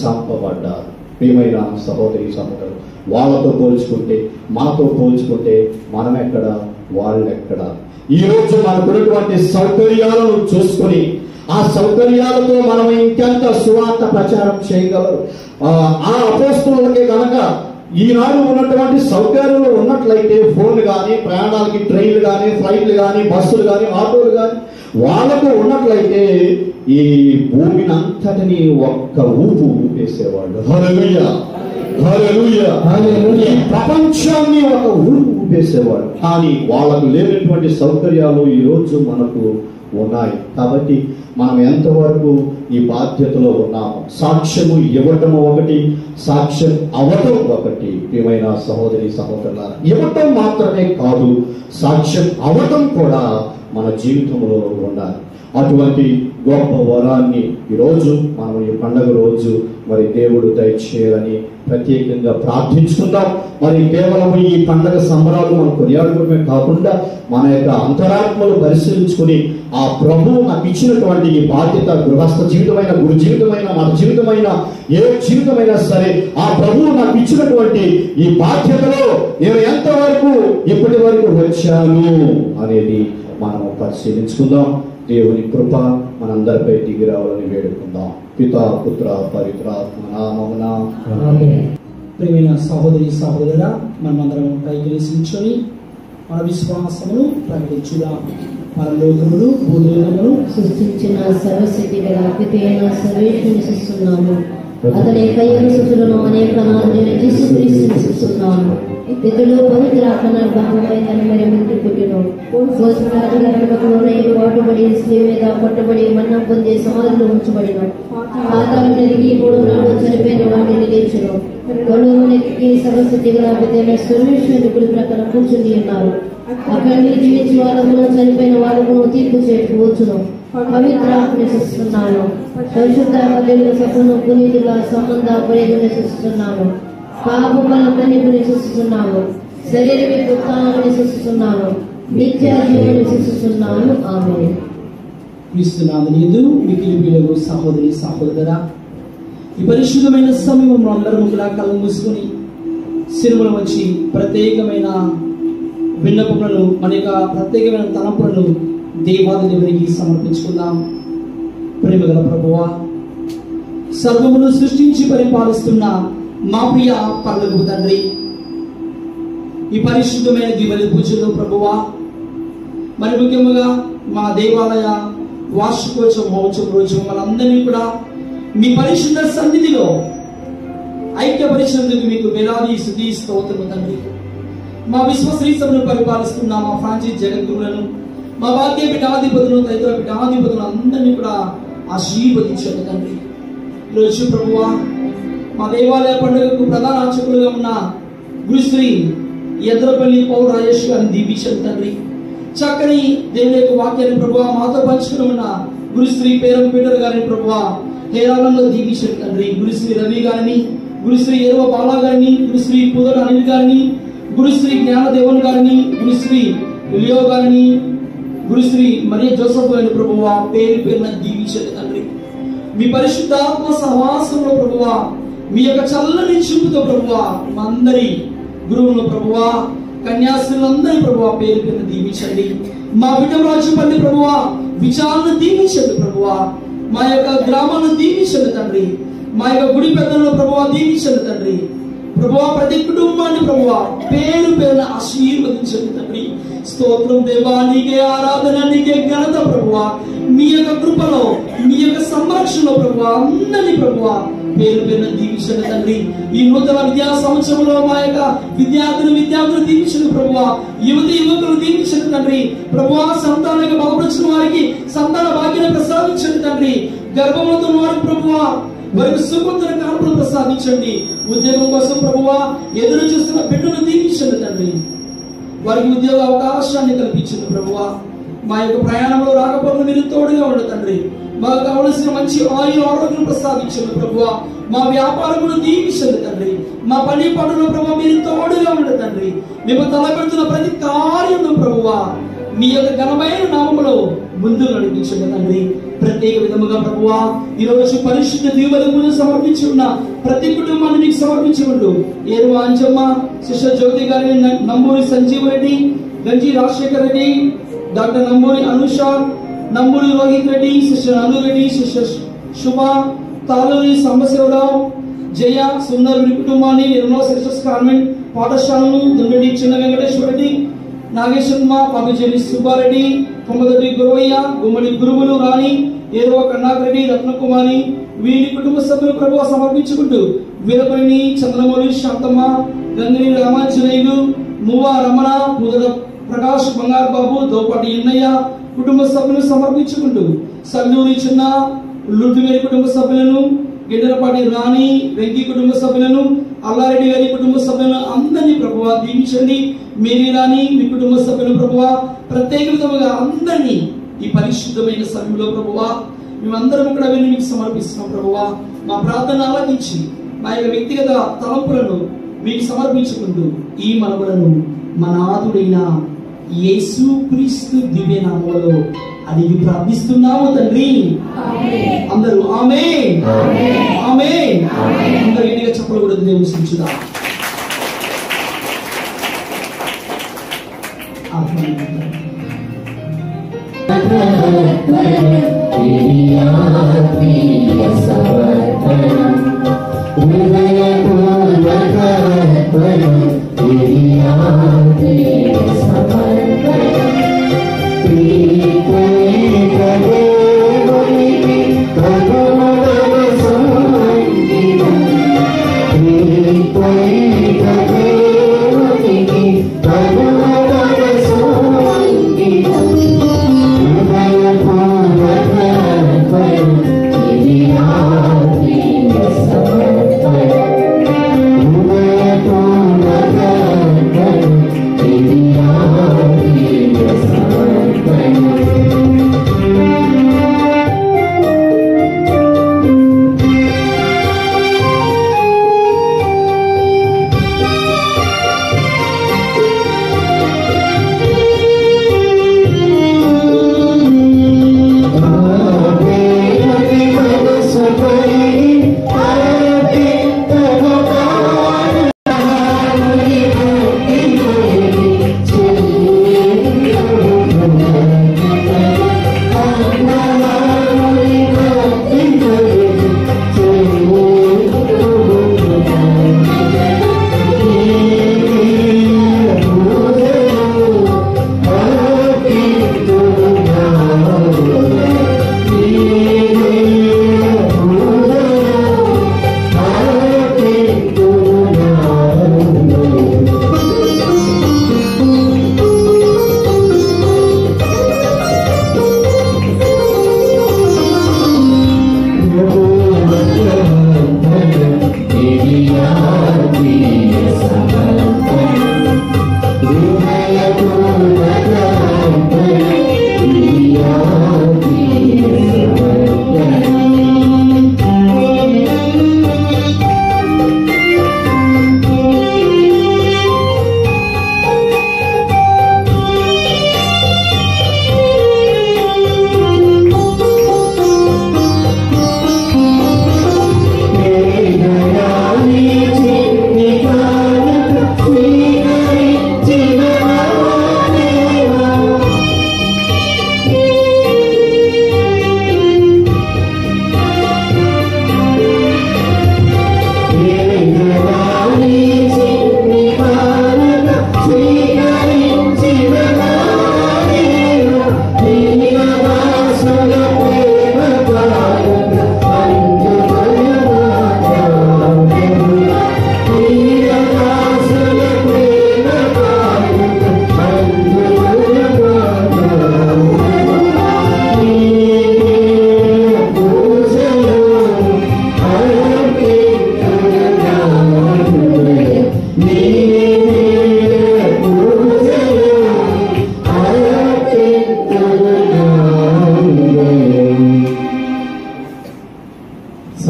చంపబడ్డారు. ప్రియమైన సహోదరి సహోదరులు, వాళ్ళతో పోల్చుకుంటే, మనతో పోల్చుకుంటే మనం ఎక్కడ, వాళ్ళు ఎక్కడ? ఈరోజు మనకున్నటువంటి సౌకర్యాలను చూసుకొని ఆ సౌకర్యాలతో మనం ఇంకెంత సువార్త ప్రచారం చేయగలరు? ఆ అపోస్తలులకే కనుక ఈనాడు ఉన్నటువంటి సౌకర్యాలు ఉన్నట్లయితే, ఫోన్ కానీ, ప్రయాణాలకి ట్రైన్లు కానీ, ఫ్లైట్లు కానీ, బస్సులు కానీ, ఆటోలు కానీ వాళ్ళకు ఉన్నట్లయితే ఈ భూమిని అంతటిని ఒక్క ఊపు ఊపేసేవాళ్ళు. హల్లెలూయా, హల్లెలూయా, హల్లెలూయా. ఈ ప్రపంచాన్ని ఒక ఊపు ఊపేసేవాళ్ళు. కానీ వాళ్ళకు లేనటువంటి సౌకర్యాలు ఈరోజు మనకు ఉన్నాయి. కాబట్టి మనం ఎంతవరకు ఈ బాధ్యతలో ఉన్నాము? సాక్ష్యము ఇవ్వటం ఒకటి, సాక్ష్యం అవటం ఒకటి. ప్రియమైన సహోదరి సహోదరులారా, ఇవ్వటం మాత్రమే కాదు, సాక్ష్యం అవటం కూడా మన జీవితంలో ఉండాలి. అటువంటి గొప్ప వరాన్ని ఈరోజు మనం ఈ పండుగ రోజు మరి దేవుడు దయచేయాలని ప్రత్యేకంగా ప్రార్థించుకుందాం. మరి కేవలం ఈ పండుగ సంబరాలు మనం కొనియాడుకోవడమే కాకుండా మన యొక్క అంతరాత్మలు పరిశీలించుకుని ఆ ప్రభువు నాకు ఇచ్చినటువంటి ఈ బాధ్యత, గృహస్థ జీవితమైన, గురు జీవితమైన, మన జీవితమైన, ఏ జీవితమైనా సరే, ఆ ప్రభువు నాకు ఇచ్చినటువంటి ఈ బాధ్యతలో నేను ఎంతవరకు ఇప్పటి వరకు వచ్చాను అనేది మనం పరిశీలించుకుందాం. దేవుని కృప మనందరిపై దిగి రావాలని వేడుకుందాం. పితా పుత్ర పవిత్రాత్మ నామమున ఆమేన్. ప్రియమైన సహోదరి సహోదరుడా, మనమందరం పైకి నిలిచి మన విశ్వాసమును ప్రకటించుదాం. పరలోకమును భూలోకమును సృష్టించిన సర్వశక్తి గల పితైన సర్వేశ్వరుని విశ్వసిస్తున్నాము. అతని కయ్యను అనేక నామములను యేసుక్రీస్తుని విశ్వసిస్తున్నాము. ఇతడు పవిత్రాత్మ భాగమై తన మరి ముందు పుట్టిన వాటుబడి స్త్రీ మీద పట్టుబడి మరణం పొందే సమాధిలో ఉంచబడిన, పాతాళం ఎదిగి 3 నాడు చనిపోయిన వాటిని లేచును. కొలువునికి సర్వశక్తి గల పితైన సర్వేశ్వరుని కుడి ప్రకారం కూర్చుని ఉన్నారు. అక్కడి నుంచి జీవించిన వాళ్ళకును చనిపోయిన వాళ్ళకును తీర్పు చేయవచ్చును. పవిత్రాత్మ నివసిస్తున్నాను. పరిశుద్ధ హల్లెలూయా సభను పునీతుల సంబంధ పరిధి నివసిస్తున్నాను. పాపముల మన్నిపు నివసిస్తున్నాము. శరీరం దుఃఖాలను విశ్వసిస్తున్నాను, నిత్య జీవనం విశ్వసిస్తున్నాను. ఆమేన్. క్రీస్తునాథునియందు మిక్కిలి సహోదరి సహోదరా, ఈ పరిశుద్ధమైన సమయంలో అందరం కూడా కళ్ళు మూసుకొని శిరుమల వచ్చి ప్రత్యేకమైన విన్నపములను, మన యొక్క ప్రత్యేకమైన తలంపులను దేవాది దేవునికి సమర్పించుకుందాం. ప్రేమగల ప్రభువా, సర్వమును సృష్టించి పరిపాలిస్తున్న మా ప్రియ పరలోకపు తండ్రి, ఈ పరిశుద్ధమైన దివ్య పూజలో ప్రభువా, మరి ముఖ్యంగా మా దేవాలయ వార్షికోత్సవం మహోత్సవం రోజు మనందరినీ కూడా మీ పరిశుద్ధ సన్నిధిలో ఐక్యపరిచినందుకు మీకు వేలాది స్తుతి స్తోత్రము తండ్రి. మా విశ్వశ్రీ సభను పరిపాలిస్తున్న మా ఫ్రాన్సిస్ జగద్గురులను, మా భాగ్య పీఠాధిపతులను, తదితర పీఠాధిపతులను అందరినీ కూడా ఆశీర్వదించండి తండ్రి. ఈరోజు ప్రభువా, మా దేవాలయ పండుగకు ప్రధాన అర్చకులుగా ఉన్న గురుశ్రీ ఎద్రపల్లి పౌర రాజేష్ గారిని దీవించండి తండ్రి. చక్కని దేవుని యొక్క వాక్యాన్ని ప్రభువా మాతో పంచుకుని ఉన్న గురుశ్రీ పేరం పీటర్ గారిని ప్రభువా హేరాళంలో దీవించండి తండ్రి. గురుశ్రీ రవి గారిని, గురుశ్రీ ఎరువ బాలా గారిని, గురుశ్రీ పుదర అనిల్ గారిని, గురుశ్రీ జ్ఞానదేవన్ గారిని, గురుశ్రీ లియో గారిని, గురుశ్రీ మరియ జోసఫ్ గారిని ప్రభువా పేరు పేరున దీవించండి తండ్రి. మీ పరిశుద్ధాత్మ సహవాసంలో ప్రభువా, మీ యొక్క చల్లని చూపుతో ప్రభువా మా అందరి గురువులను ప్రభువా, కన్యాస్త్రులందరి ప్రభువా పేరు పేరున దీవించండి. మా విటమరాజుపల్లి ప్రభువా విచారణ దీవించండి ప్రభువా. మా యొక్క గ్రామాలను దీవించండి తండ్రి. మా యొక్క గుడి పెద్దలను ప్రభువా దీవించండి తండ్రి. ప్రభువా ప్రతి కుటుంబాన్ని ప్రభువా పేరు పేరున ఆశీర్వదించండి తండ్రి. స్తోత్రం దేవా, నీకే ఆరాధన, నీకే ఘనత ప్రభువా. మీ యొక్క కృపలో, మీ యొక్క సంరక్షణలో ప్రభువా అందరినీ ప్రభువా పేరు పేరున దీవించండి తండ్రి. ఈ నూతన విద్యా సంవత్సరంలో మా యొక్క విద్యార్థులు దీవించండి ప్రభువా. యువతి యువకులు దీవించండి తండ్రి. ప్రభువా సంతానానికి బలపరిచిన వారికి సంతాన భాగ్యాన్ని ప్రసాదించండి తండ్రి. గర్భంతో వారికి ప్రభువా వారికి సుఖంతో కాపులు ప్రసాదించండి. ఉద్యోగం కోసం ప్రభువా ఎదురు చూస్తున్న బిడ్డను దీవించండి తండ్రి. వారికి ఉద్యోగ అవకాశాన్ని కల్పించండి ప్రభువా. మా యొక్క ప్రయాణంలో రాకపోతే మీరు తోడుగా ఉండండి తండ్రి. మాకు కావలసిన మంచి ఆరోగ్యం ప్రసాదించండి ప్రభువా. మా వ్యాపారమును దీవించండి తండ్రి. మా పని పనుల ప్రభువా మీరు తోడుగా ఉండండి తండ్రి. మేము తలపెడుతున్న ప్రతి కార్యంలో ప్రభువా మీ యొక్క ఘనమైన నామములో ముందు నడిపించండి తండ్రి. ప్రత్యేక విధముగా ప్రభువా ఈరోజు పరిశుద్ధ దీవెనలను సమర్పించి ఉన్న ప్రతి కుటుంబాన్ని మీకు సమర్పించి ఉండు. ఏరువ అంజమ్మ, సిస్టర్ జ్యోతి గారి, నంబూరి సంజీవ్ రెడ్డి, గంజి రాజశేఖర్ రెడ్డి, డాక్టర్ నంబూరి అనుష, నంబూరి రోహిత్ రెడ్డి, సిస్టర్ అను రెడ్డి, సిస్టర్ శుభ, తాలూరి సాంబశివరావు, జయ, సుందర్ కుటుంబాన్ని, నిర్మలా సిస్టర్స్ కాన్వెంట్ పాఠశాలను, దుండడి చిన్న వెంకటేశ్వర రెడ్డి, నాగేశ్వరమ్మ, పాపిజేని సుబ్బారెడ్డి, కొమ్మదొడ్డి గురవయ్య, గుమ్మడి గురువులు రాణి, ఏరువ కన్నాకరెడ్డి, రత్నకుమారి, వీరి కుటుంబ సభ్యులు ప్రభువా సమర్పించుకుంటూ వీరపల్లి చంద్రమౌళి, శాంతమ్మ, గంగిని రామాంజనేయులు, మువ్వ రమణ, ముదర ప్రకాష్, బంగారు బాబు, దోపాటి ఎన్నయ్య కుటుంబ సభ్యులు సమర్పించుకుంటూ సల్లూరి చిన్న, లుడ్డువేరి కుటుంబ సభ్యులను, గిడ్డలపాటి రాణి, వెంకీ కుటుంబ సభ్యులను, అల్లారెడ్డి గారి కుటుంబ సభ్యులను అందరినీ ప్రభువా దీవించండి. మేరీ రాణి మీ కుటుంబ సభ్యులు ప్రభువా ప్రత్యేక విధముగా అందరినీ ఈ పరిశుద్ధమైన సమయంలో ప్రభువా మేమందరం కూడా వెళ్ళి మీకు సమర్పిస్తున్నాం ప్రభువా. మా ప్రార్థన ఆలకించి మా యొక్క వ్యక్తిగత తలంపులను మీకు సమర్పించుకుంటూ ఈ మనవులను మన నాథుడైన యేసు క్రీస్తు దివ్య నామములో అడిగి ప్రార్థిస్తున్నాము తండ్రి. అందరూ ఆమేన్ ఆమేన్. అందరూ గట్టిగా చప్పట్లు కొడుతూ దేవుని స్తుతించుదాం. Thank you.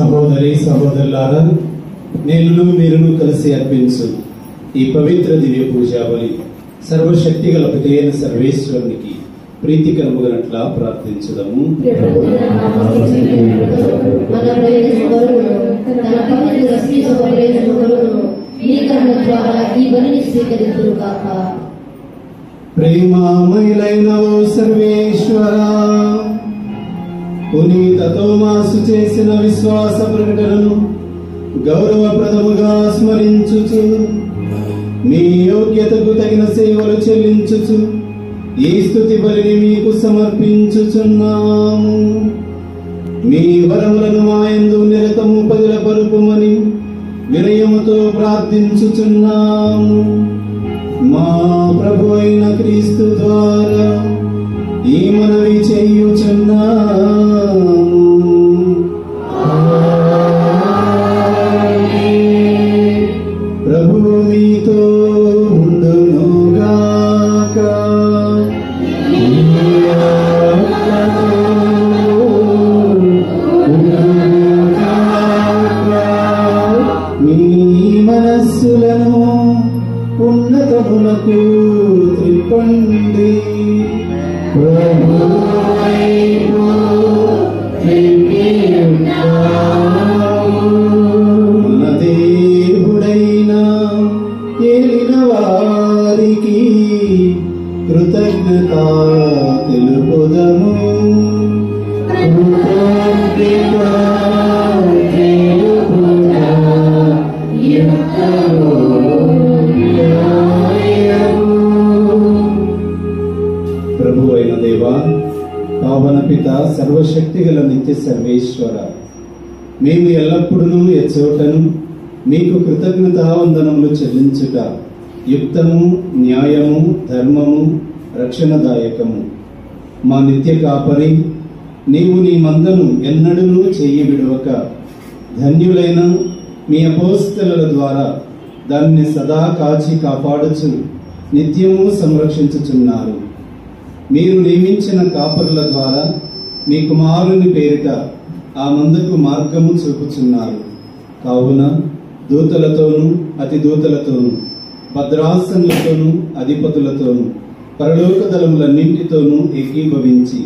సహోదరి సహోదరులారా, నేనును మీరును కలిసి అర్పించు ఈ పవిత్ర దివ్య పూజా బలి సర్వశక్తి గల ఒకటైన సర్వేశ్వరునికి ప్రీతికరముగనట్లా ప్రార్థించుదము. ప్రేమామయులైన ఓ సర్వేశ్వర, పునీత తోమాసు చేసిన విశ్వాస ప్రకటనను గౌరవప్రదముగా స్మరించుచు మీ యోగ్యతకు తగిన సేవలు చెల్లించుచు ఈ స్తుతి బలిని మీకు సమర్పించుచున్నాము. మీ వరములను మాయందు నిరతము పదిలపరుపుమని వినయముతో ప్రార్థించుచున్నాము. మా ప్రభు అయిన క్రీస్తు ద్వారా ఈ మనవి చేయుచున్నాము. ప్రభువు మీతో ఉండునుగాక. మీ మనస్సులను ఉన్నతములకు త్రిప్పండి. మన దేవుడైన ఏలిన వారికి కృతజ్ఞత తెలుపుదము. ప్రభు అయిన దేవా, పావన పిత, సర్వశక్తి గల నిత్య సర్వేశ్వర, మేము ఎల్లప్పుడూ ఎచ్చోటను మీకు కృతజ్ఞతావందనములు చెల్లించుట యుక్తము, న్యాయము, ధర్మము, రక్షణదాయకము. మా నిత్య కాపరి నీవు నీ మందను ఎన్నడూ చెయ్యి విడవక ధన్యులైన మీ అపోస్తలుల ద్వారా దాన్ని సదా కాచి కాపాడుచు నిత్యము సంరక్షించుచున్నారు. మీరు నియమించిన కాపరుల ద్వారా మీ కుమారుని పేరిట ఆ మందకు మార్గము చూపుచున్నారు. కావున దూతలతోనూ అతి దూతలతోనూ భద్రాసనులతోనూ అధిపతులతోనూ పరలోక దళములన్నింటితోనూ ఏకీభవించి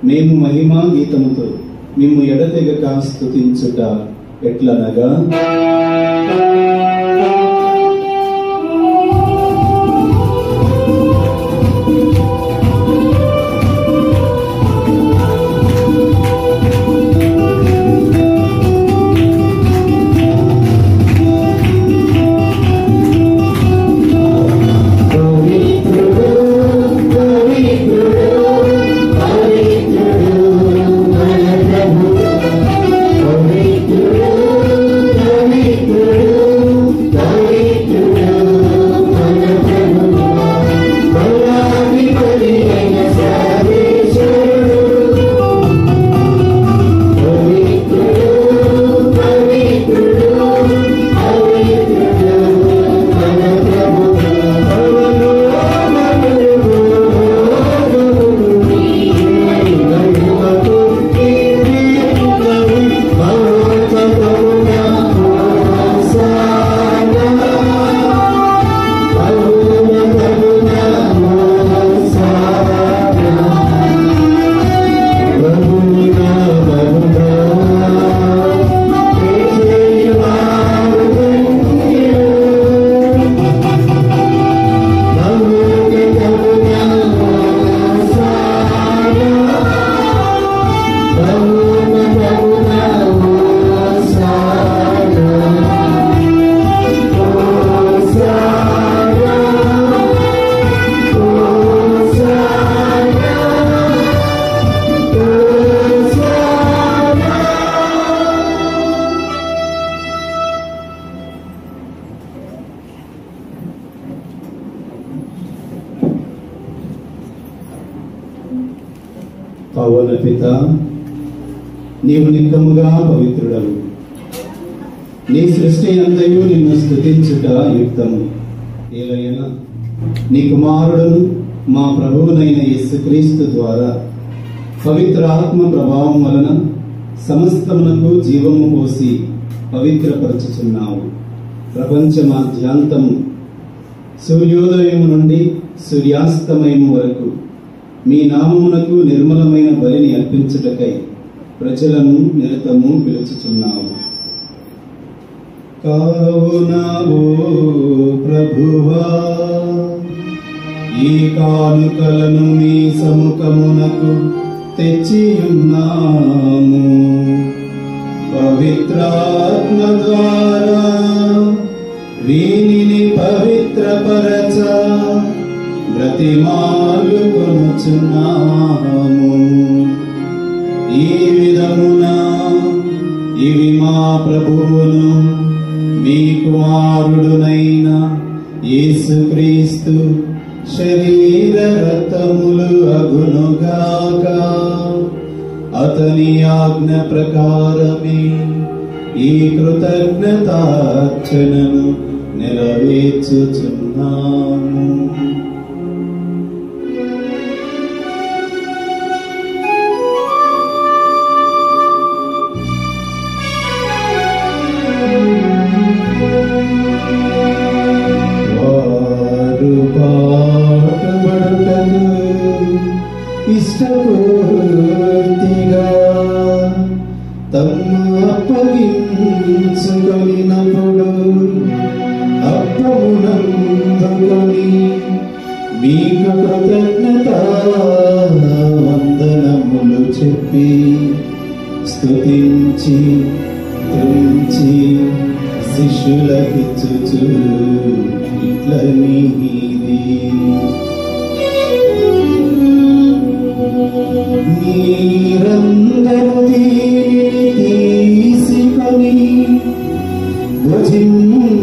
మేము మహిమా గీతముతో మిమ్ము ఎడతెగక స్తుతించుట ఎట్లనగా, పావన పిత, నీవు నిత్యముగా పవిత్రుడవు. నీ సృష్టి అంతయు నిన్ను స్తుతించుట యుక్తము. ఏలైనా నీ కుమారుడును మా ప్రభువునైన యేసుక్రీస్తు ద్వారా పవిత్ర ఆత్మ ప్రభావం వలన సమస్తమునకు జీవము పోసి పవిత్రపరచుచున్నావు. ప్రపంచమాద్యాంతము సూర్యోదయం నుండి సూర్యాస్తమయం వరకు మీ నామమునకు నిర్మలమైన బలిని అర్పించుటకై ప్రజలను నిరతము పిలుచుచున్నావు. కావున ఓ ప్రభువా, ఈ కానుకలను మీ సముఖమునకు తెచ్చియున్నాము. పవిత్రాత్మ ద్వారా వీనిని పవిత్రపరచ బ్రతిమాలుకొనుచున్నాము. ఈ విధమున ఇవి మా ప్రభువును మీ కుమారుడునైన యేసుక్రీస్తు శరీర రక్తములు అగునుగాక. అతని ఆజ్ఞ ప్రకారమే ఈ కృతజ్ఞతార్చనను నెరవేర్చుచున్నాము. ఇష్టపూర్తిగా తమ్ము అప్పగించుకొనినప్పుడు అప్పమునందుకొని మీకు కృతజ్ఞతా వందనములు చెప్పి స్తుతించి త్రుంచి శిష్యులకిచ్చుచు ఇట్లనీది. మీరందరూ దీనిని తీసుకొని భుజింపుడు.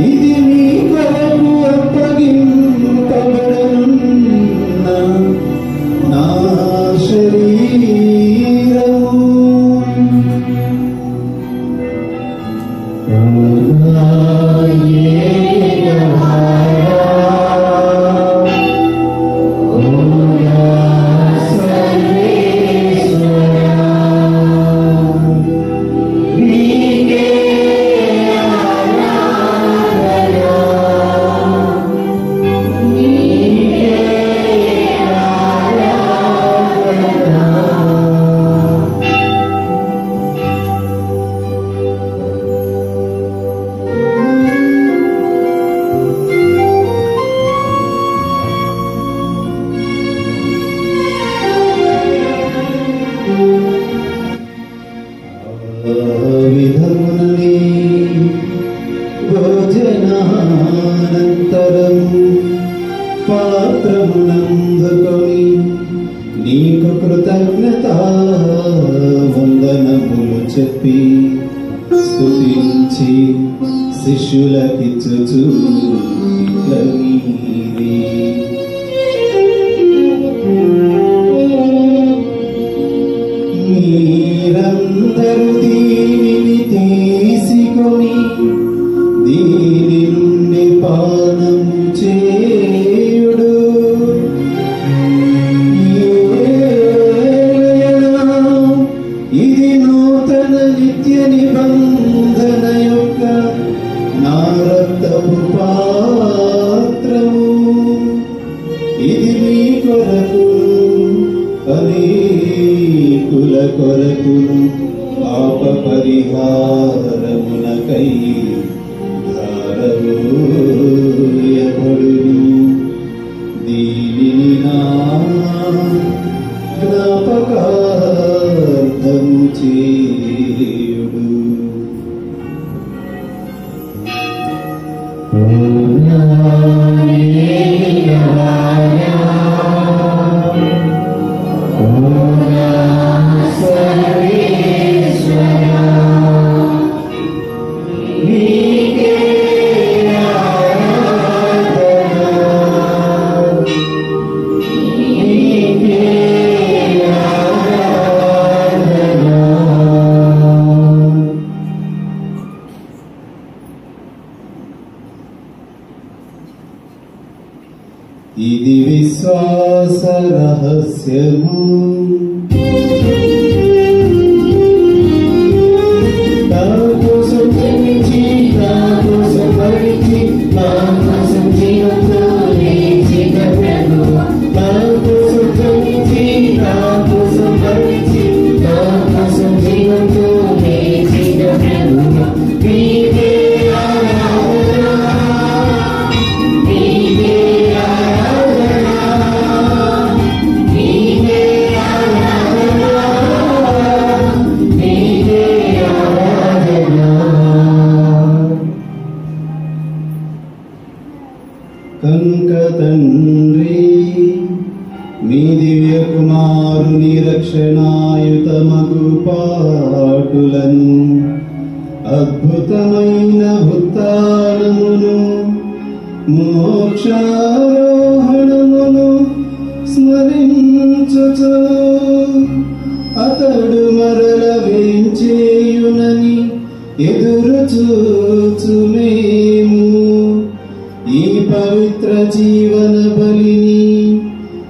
ఇది మీ కొరకు అప్పగింపబడనున్న నా శరీరము. విధముననే భోజనానంతరం పాత్రమునందుకొని నీకు కృతజ్ఞతా వందనములు చెప్పి స్తుతించి శిష్యులకిచ్చుచు ఇట్లనీది. మీరందరూ దీనిని తీసుకొని దీని నుండి పానము చేయుడు. ఇది నూతన నిత్య నిబంధన యొక్క నా రక్తపు పాత్రము. ఇది మీ కొరకు అనేకుల కొరకును పాప పరిహారమునకై ధారవోయబడును. దీనిని నా జ్ఞాపకార్థము చేయుడు. నీకే విశ్వాస రహస్యము కోసం జనించి కోసం మరిచి కోసం జీవంతో లేచిన ప్రభువు కోసం జనించి కోసం మరిచి కోసం జీవంతో లేచిన ప్రభువు నీవే ఆరాధన నీవే ఆరాధన నీవే ఆరాధన నీవే ఆరాధన. కనుక తండ్రి మీ దివ్య కుమారుని రక్షణాయుతమగు పాటులను అద్భుతమైన ఉత్థానమును మోక్షారోహణమును స్మరించుచు అతడు మరల వేంచేయునని ఎదురు చూచు మేము ఈ పవిత్ర జీవన బలిని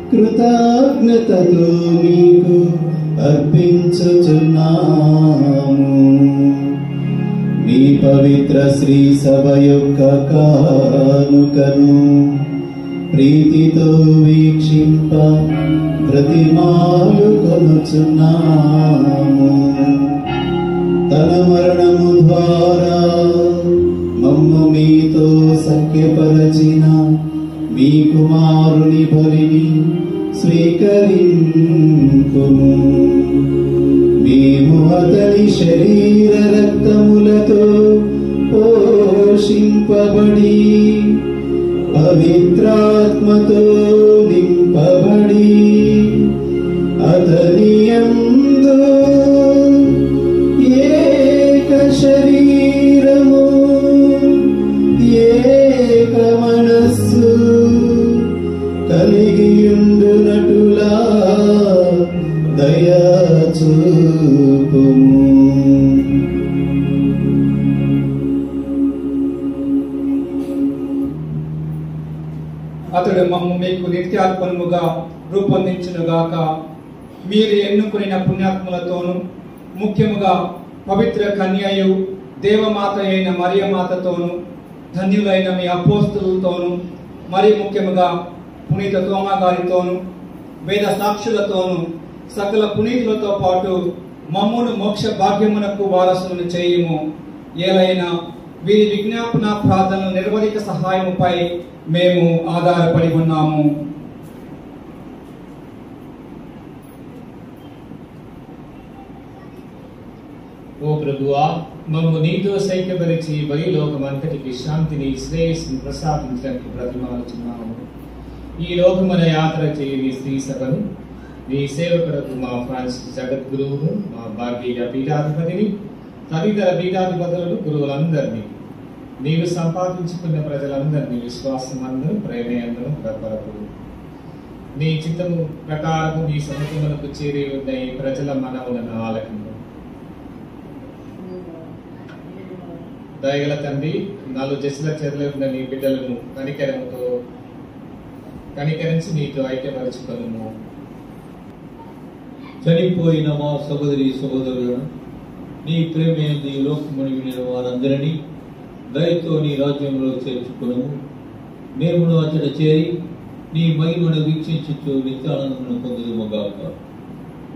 కృతజ్ఞతతో మీకు అర్పించుచున్నాము. మీ పవిత్ర శ్రీ సభ యొక్క కానుకను ప్రీతితో వీక్షింప ప్రతిమాలు కొనుచున్నాము. తన మరణము ద్వారా మమ్ము మీతో సఖ్యపరచిన మీ కుమారుని బలిని స్వీకరింపుము. మేము అతని శరీర రక్తములతో పోషింపబడి పవిత్రాత్మతో నింపబడి అతని యందు ఏక శరీరము ఏక మనస్సు కలిగియుండునటులా దయా చూపుము. అతడు మమ్ము మీకు నిత్యాత్మముగా రూపొందించునుగాక. మీరు ఎన్నుకున్న పుణ్యాత్ములతోనూ ముఖ్యముగా పవిత్ర కన్యయు దేవమాత అయిన మరియమాతతోనూ ధన్యులైన మీ అపోస్తులతోనూ మరి ముఖ్యముగా పునీత తోమా గారితోనూ వేద సాక్షులతోనూ సకల పునీతులతో పాటు మమ్మును మోక్ష భాగ్యమునకు వారసులను చేయుము. ఏలైనా వీరి విజ్ఞాపన ప్రార్థనల నిర్వహిక సహాయముపై మేము ఆధారపడి ఉన్నాము. ఓ ప్రభువా, మమ్ము నీతో సైక్యపరిచి బలిలోకమంతటికి శాంతిని శ్రేయస్సును ప్రసాదించడానికి బ్రతిమాలుచున్నాము. ఈ లోకమున యాత్ర చేయని స్త్రీ సభను నీ సేవకులకు మా ఫ్రాన్సిస్ జగద్గురువును, మా భాగ్య పీఠాధిపతిని, తదితర పీఠాధిపతులను, గురువులందరినీ, నీవు సంపాదించుకున్న ప్రజలందరినీ విశ్వాసమందు ప్రేమయందు ప్రపరపు. నీ చిత్తము ప్రకారము నీ సముఖమునకు చేరి ఉన్న ఈ ప్రజల మనవులను ఆలకింపు. దయగల తండ్రి, 4 దశల చెరలో ఉన్న నీ బిడ్డలను కనికరించి నీతో ఐక్యపరచుకొనుము. చనిపోయిన మా సహోదరి సహోదరులను నీ ప్రేమయందు ఈ లోకమును వినిన వారందరినీ దయతో నీ రాజ్యంలో చేర్చుకొనుము. మేమును అతడు చేరి నీ మహిమను వీక్షించుచు నిత్యానందమును పొందుదుముగాక.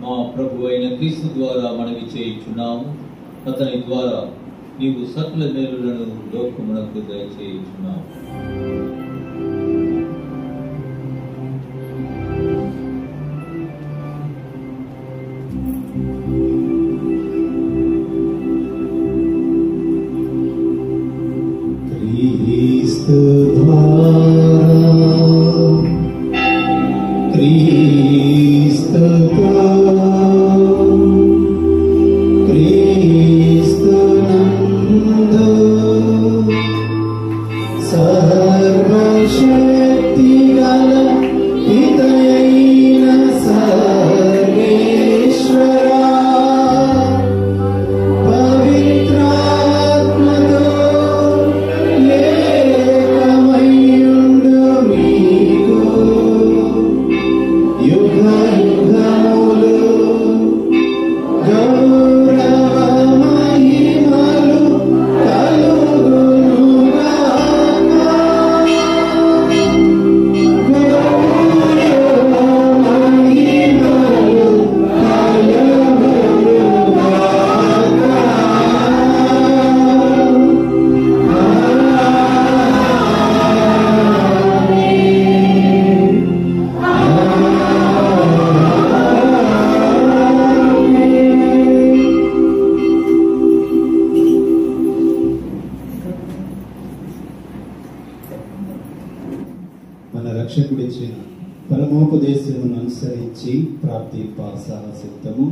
మా ప్రభు అయిన క్రీస్తు ద్వారా మనవి చేయుచున్నాము. అతని ద్వారా నీవు సకల మేలులను లోకమునకు దయచేయుచున్నావు. క్రీస్తు పరమోపదేశమును అనుసరించి ప్రార్థింప సాహసిద్ధము.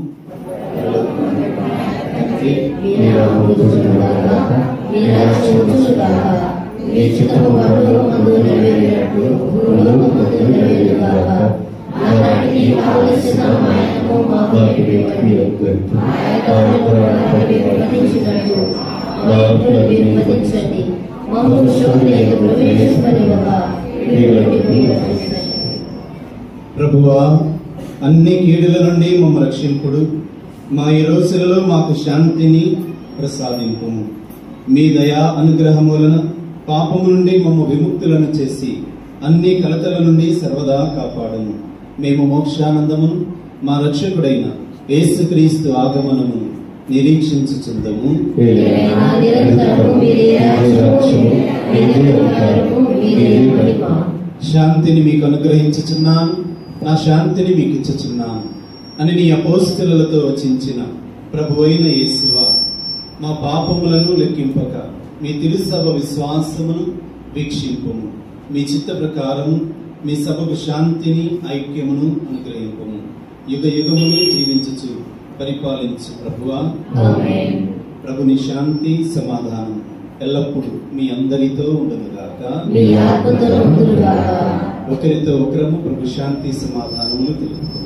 ప్రభువా, అన్ని కీడుల నుండి మమ్మ రక్షింపుడు. మా ఈ రోజులలో మాకు శాంతిని ప్రసాదింపు. మీ దయా అనుగ్రహములన పాపము నుండి మమ్మ విముక్తులను చేసి అన్ని కలతల నుండి సర్వదా కాపాడము. మేము మోక్షానందమును మా రక్షకుడైన యేసుక్రీస్తు ఆగమనమును నిరీక్షించుచుందము. శాంతిని మీకు అనుగ్రహించుచున్నాను, నా శాంతిని మీకు ఇచ్చుచున్నాను అని నీ అపోస్తలులతో వచించిన ప్రభు అయిన యేసువా, మా పాపములను లెక్కింపక మీ తిరుసభ విశ్వాసమును వీక్షింపుము. మీ చిత్త ప్రకారము మీ సభకు శాంతిని ఐక్యమును అనుగ్రహింపుము. యుగ యుగములు జీవించుచు పరిపాలించు ప్రభువా. ప్రభుని శాంతి సమాధానం ఎల్లప్పుడూ మీ అందరితో ఉండదుగాక. ఒకరితో ఒకరము ప్రభు శాంతి సమాధానములు తెలుపుకున్నాం.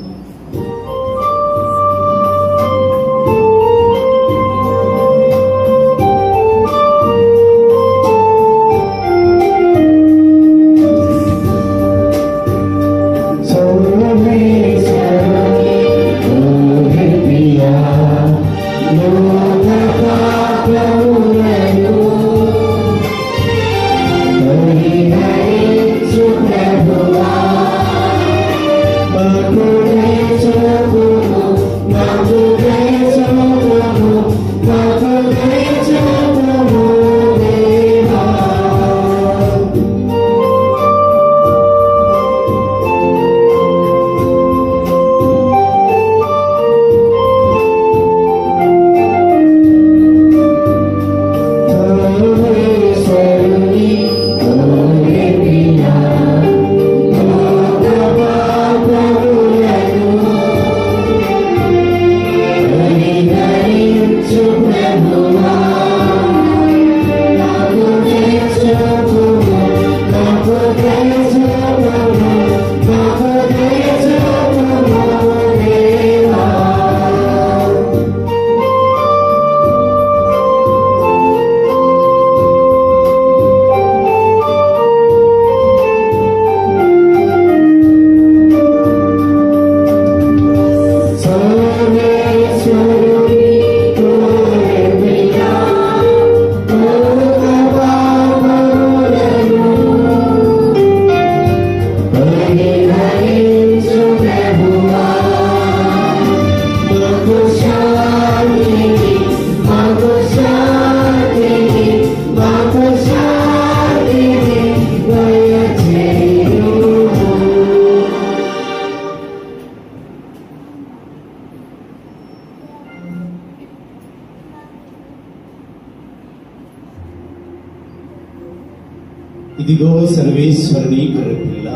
ఇదిగో సర్వేశ్వరుని గొర్రెపిల్ల,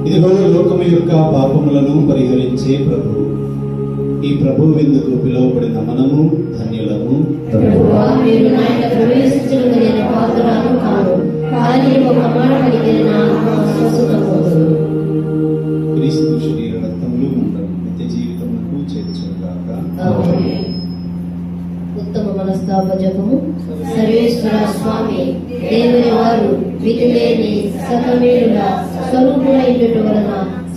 ఇదిగో లోకము యొక్క పాపములను పరిహరించే ప్రభు. ఈ ప్రభు విందుకు పిలువబడిన మనము ధన్యులము. క్రీస్తు శరీర రక్తములు ఉండడం నిత్య జీవితములకు చేర్చుగాక. ఉత్తమ మనస్తాప జపము. సర్వేశ్వర స్వామి దేవుని వారు విధిలేని సకమేలుల స్వరూపుడైనటు వలన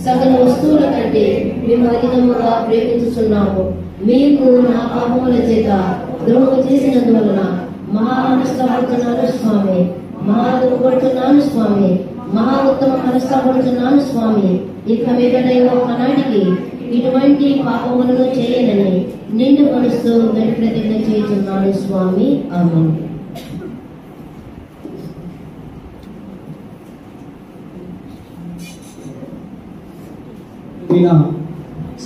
సకల వస్తువుల కంటే మేము అధికముగా ప్రేమించుచున్నాము. మీకు నా పాపముల చేత ద్రోహం చేసినందువలన మహా మనస్తాపడుతున్నాను స్వామి, మహా దుఃఖపడుతున్నాను స్వామి, మహా ఉత్తమ మనస్తాపడుతున్నాను స్వామి. ఇక మీదట ఒకనాటికి ఇటువంటి పాపములను చేయనని నిన్ను మనసుతో గడి ప్రతిజ్ఞ చేస్తున్నాను స్వామి. ఆమేన్.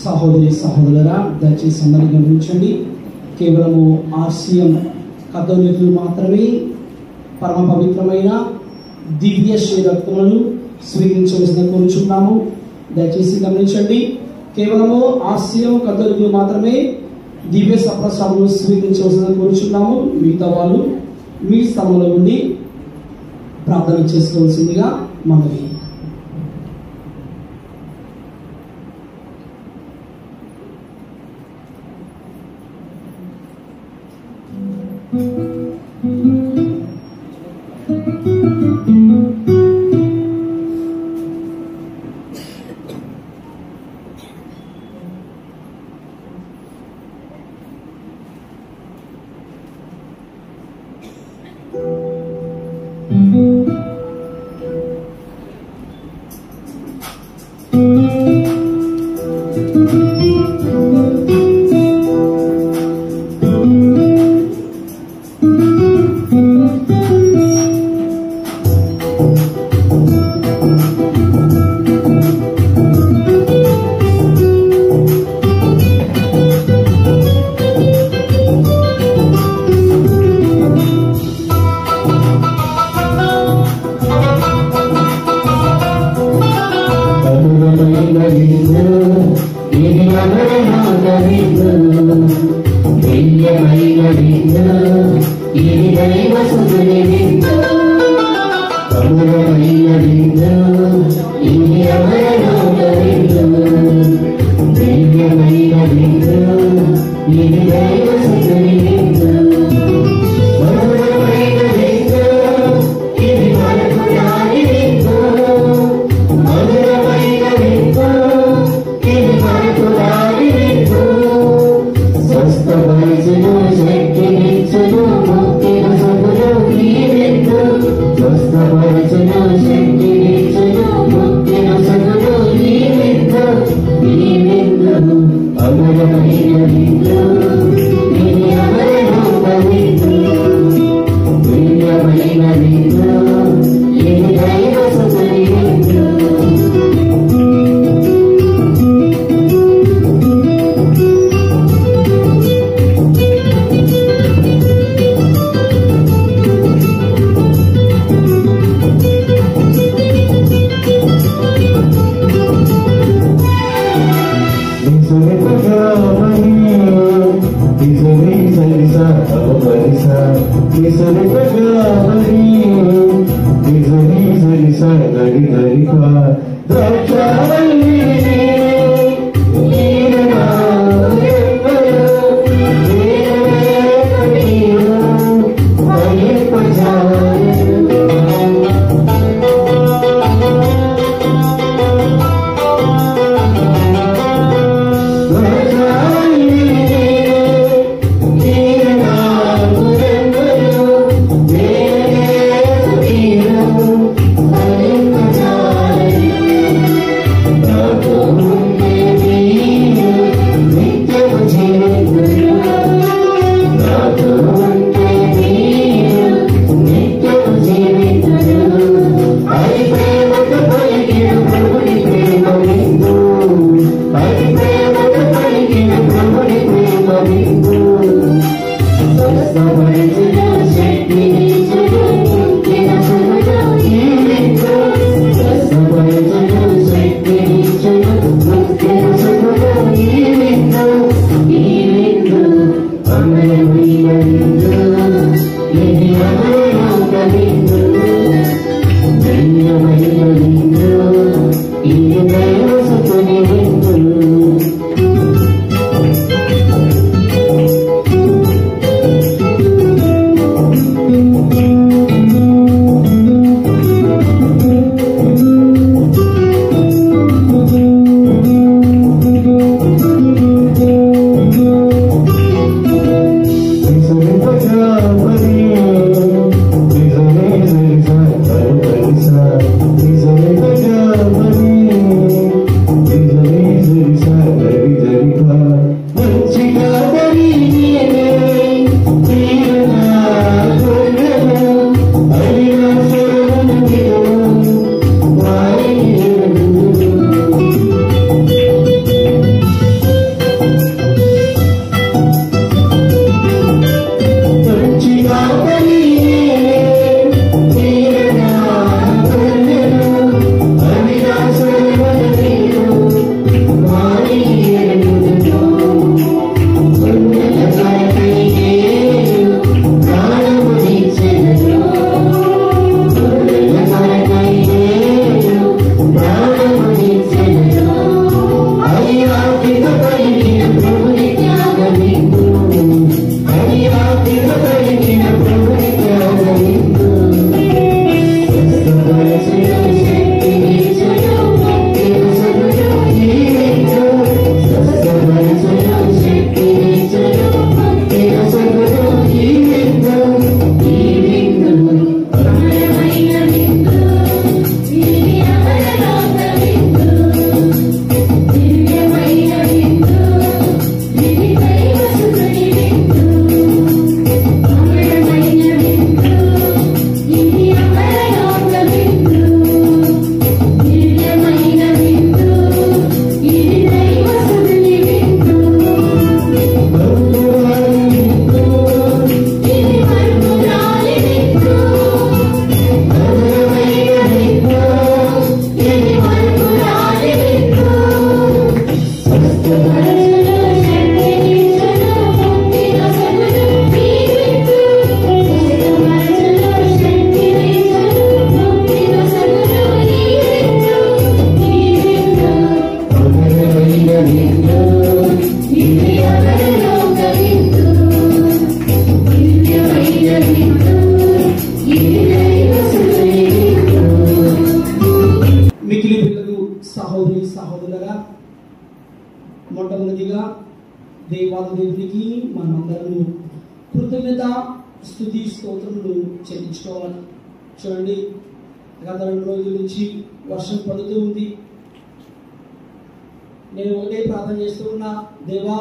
సహోదరి సహోదరులారా, దయచేసి అందరినీ గమనించండి. కేవలము ఆర్సిఎం కథోలికులు మాత్రమే పరమ పవిత్రమైన దివ్య శ్రీ రక్తములను స్వీకరించవలసిన కోరుచున్నాము. దయచేసి గమనించండి, కేవలము ఆశయం కథలు మాత్రమే దివ్య సప్రసాదము స్వీకరించవలసిన కోరుచున్నాము. మిగతా వాళ్ళు మీ స్థలంలో ఉండి ప్రార్థన చేసుకోవాల్సిందిగా మనవి. ఉండగా మొట్టమొదటిగా దేవునికి మనమందరము కృతజ్ఞత స్తుతి స్తోత్రములు చెల్లించుకోవాలి. చూడండి, గత 2 రోజుల నుంచి వర్షం పడుతూ ఉంది. నేను ఒకటే ప్రార్థన చేస్తూ ఉన్నా, దేవా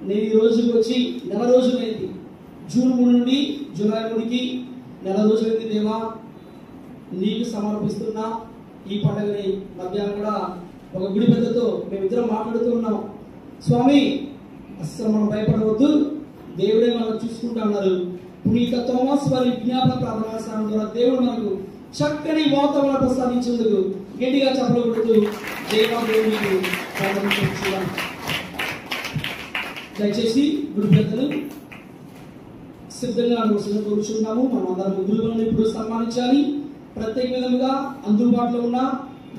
నేను ఈ రోజుకి వచ్చి 4 రోజులైంది. జూన్ 3 నుండి జూలై 3కి 4 రోజులైంది. దేవా నీకు సమర్పిస్తున్నా ఈ పండుగని. మధ్యాహ్నం కూడా ఒక గుడి పెద్దతో మేమిద్దరం మాట్లాడుతూ ఉన్నాం. స్వామి అస్సలు మనం భయపడవద్దు, దేవుడే మనం చూసుకుంటా ఉన్నారు. పునీత థోమస్ వారి విజ్ఞాపన ప్రార్థనా స్థానం ద్వారా దేవుడు మనకు చక్కని వాతావరణం ప్రసాదించేందుకు గట్టిగా చప్పలు కొడుతూ దేవునికి ప్రారంభించుదాం. దయచేసి గుడి పెద్దలు సిద్ధంగా కూర్చున్నాము. మనం అందరం గురువులను ఇప్పుడు సన్మానించాలి. ప్రత్యేక విధంగా అందుబాటులో ఉన్న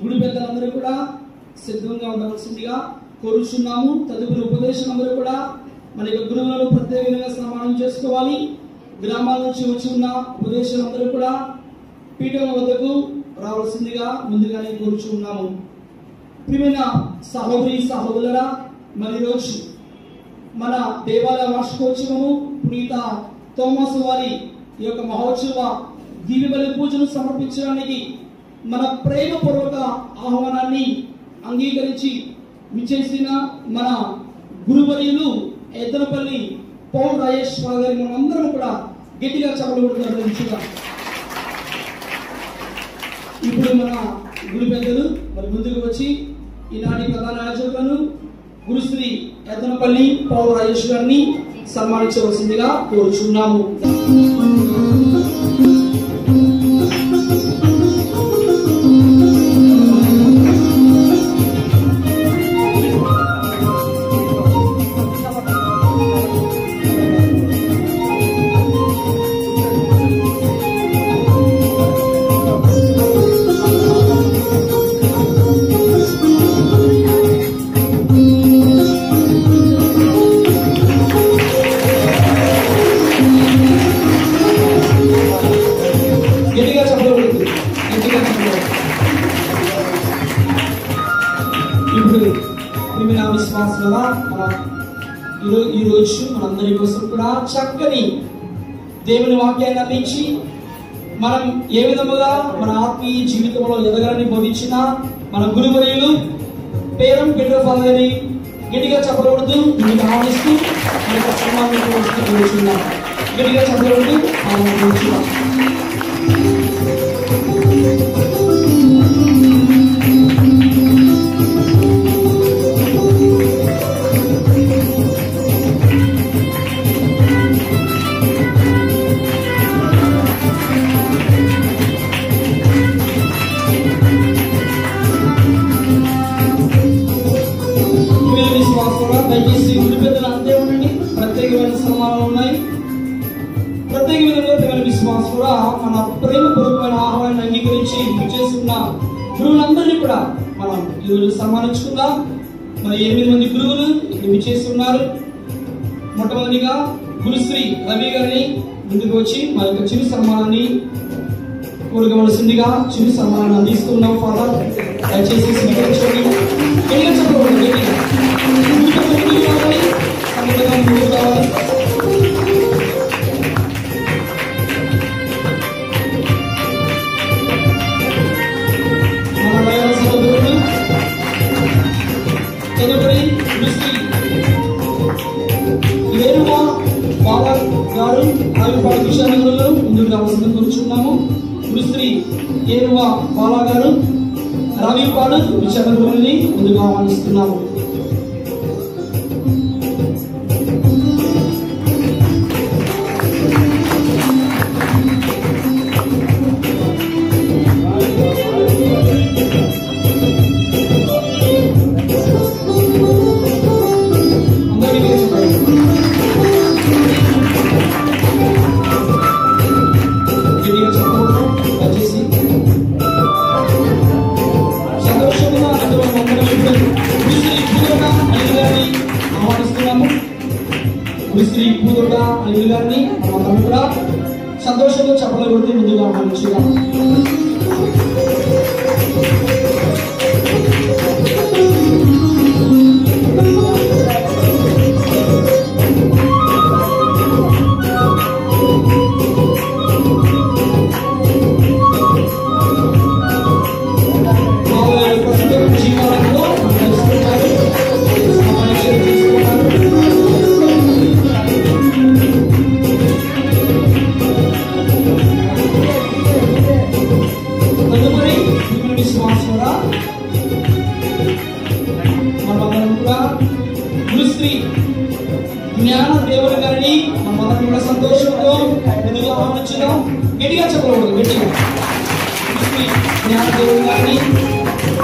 గుడి పెద్దలందరూ కూడా సిద్ధంగా ఉండవలసిందిగా కోరుచున్నాము. తదుపరి ఉపదేశం అందరూ కూడా మన యొక్క గురువులను ప్రత్యేక విధంగా సన్మానం చేసుకోవాలి. గ్రామాల నుంచి వచ్చి ఉన్న ఉపదేశాలందరూ కూడా పీఠం వద్దకు రావాల్సిందిగా ముందుగానే కోరుచున్నాము. ప్రియమైన సహోదరి సహోదరులారా, మరి రోజు మన దేవాలయ వార్షికోత్సవము పునీత థోమస్ వారి ఈ యొక్క మహోత్సవ దివ్యబలి పూజను సమర్పించడానికి మన ప్రేమపూర్వక ఆహ్వానాన్ని అంగీకరించి విచ్చేసిన మన గురువర్యులు ఎద్దనపల్లి పౌల్ రాజేశ్వర గారి మనందరం కూడా గట్టిగా చప్పట్లు కొడుతున్నారు. ఇప్పుడు మన గురు పెద్దలు మరి ముందుకు వచ్చి ఈనాటి ప్రధాన యాజకులను గురుశ్రీ ఎద్దనపల్లి పౌల్ రాజేశ్వర గారిని సన్మానించవలసిందిగా కోరుచున్నాము. ఈ రోజు మనందరి కోసం కూడా చక్కని దేవుని వాక్యాన్ని అందించి మనం ఏ విధముగా మన ఆత్మీయ జీవితంలో ఎదగాలని బోధించిన మన గురువర్యులు పేరం పెద్ద ఫాదర్ని గట్టిగా చెప్పకూడదు ఆహ్వానిస్తూ గట్టిగా చెప్పకూడదు ఆహ్వానిస్తున్నాం. దయచేసి గుడి పెద్దలు అంతే ఉండండి. ప్రత్యేకమైన సన్మానాలు ఉన్నాయి. ప్రత్యేక విధంగా విశ్వాసం కూడా మన ప్రేమపూర్వకమైన ఆహ్వానాన్ని అంగీకరించి చేస్తున్న గురువులందరినీ కూడా మనం ఈరోజు సన్మానించుకుందాం. మరి 8 మంది గురువులు ఇక్కడ విచ్చేస్తున్నారు. మొట్టమొదటిగా గురుశ్రీ రవి గారిని ముందుకు వచ్చి మన యొక్క చిరు సన్మానాన్ని కోరుకోవలసిందిగా చిరు సన్మానాన్ని అందిస్తున్నాం. ఫాదర్ దయచేసి స్వీకరించండి. తదుపరి వేరువా బాలా గారు ఆవిర్పాటు విషయాలను ముందుకు రావాల్సింది కోరుచున్నాము. గురుశ్రీ ఏరువా బాలా గారు రావిపాడు విషయాలని ముందుకు ఆహ్వానిస్తున్నాము. శ్రీ పూర్వగా అనిల్ గారిని మనం కూడా సంతోషంతో చప్పట్లు కొడుతూ ముందుగా ఆహ్వానించుదాం. గట్టిగా చెప్పకూడదు, గట్టిగా జ్ఞానదేవుడు గారిని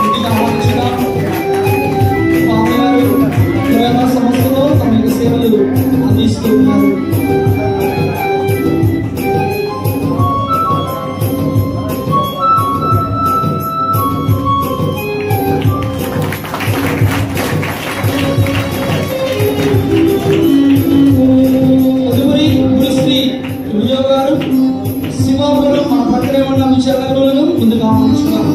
ఇంటికి ఆహ్వానించుదాం. మా అమ్మగారు 20వ సంవత్సరంలో తమ యొక్క సేవలు అందిస్తూ ఉన్నారు. తదుపరి గురుశ్రీ విజయ్ గారు శివాపురం మా పక్కనే ఉన్న విచారణలను ముందుకు ఆహ్వానించుకున్నాం.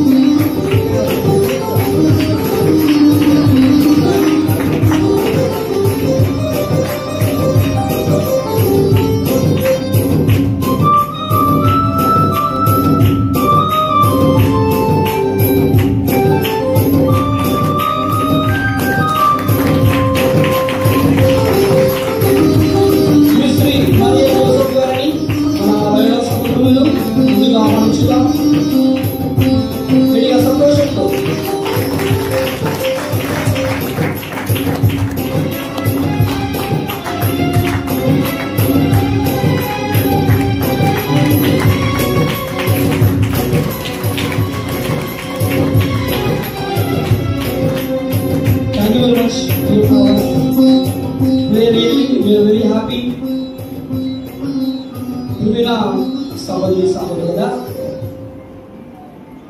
సహోదరి సహోదరుగా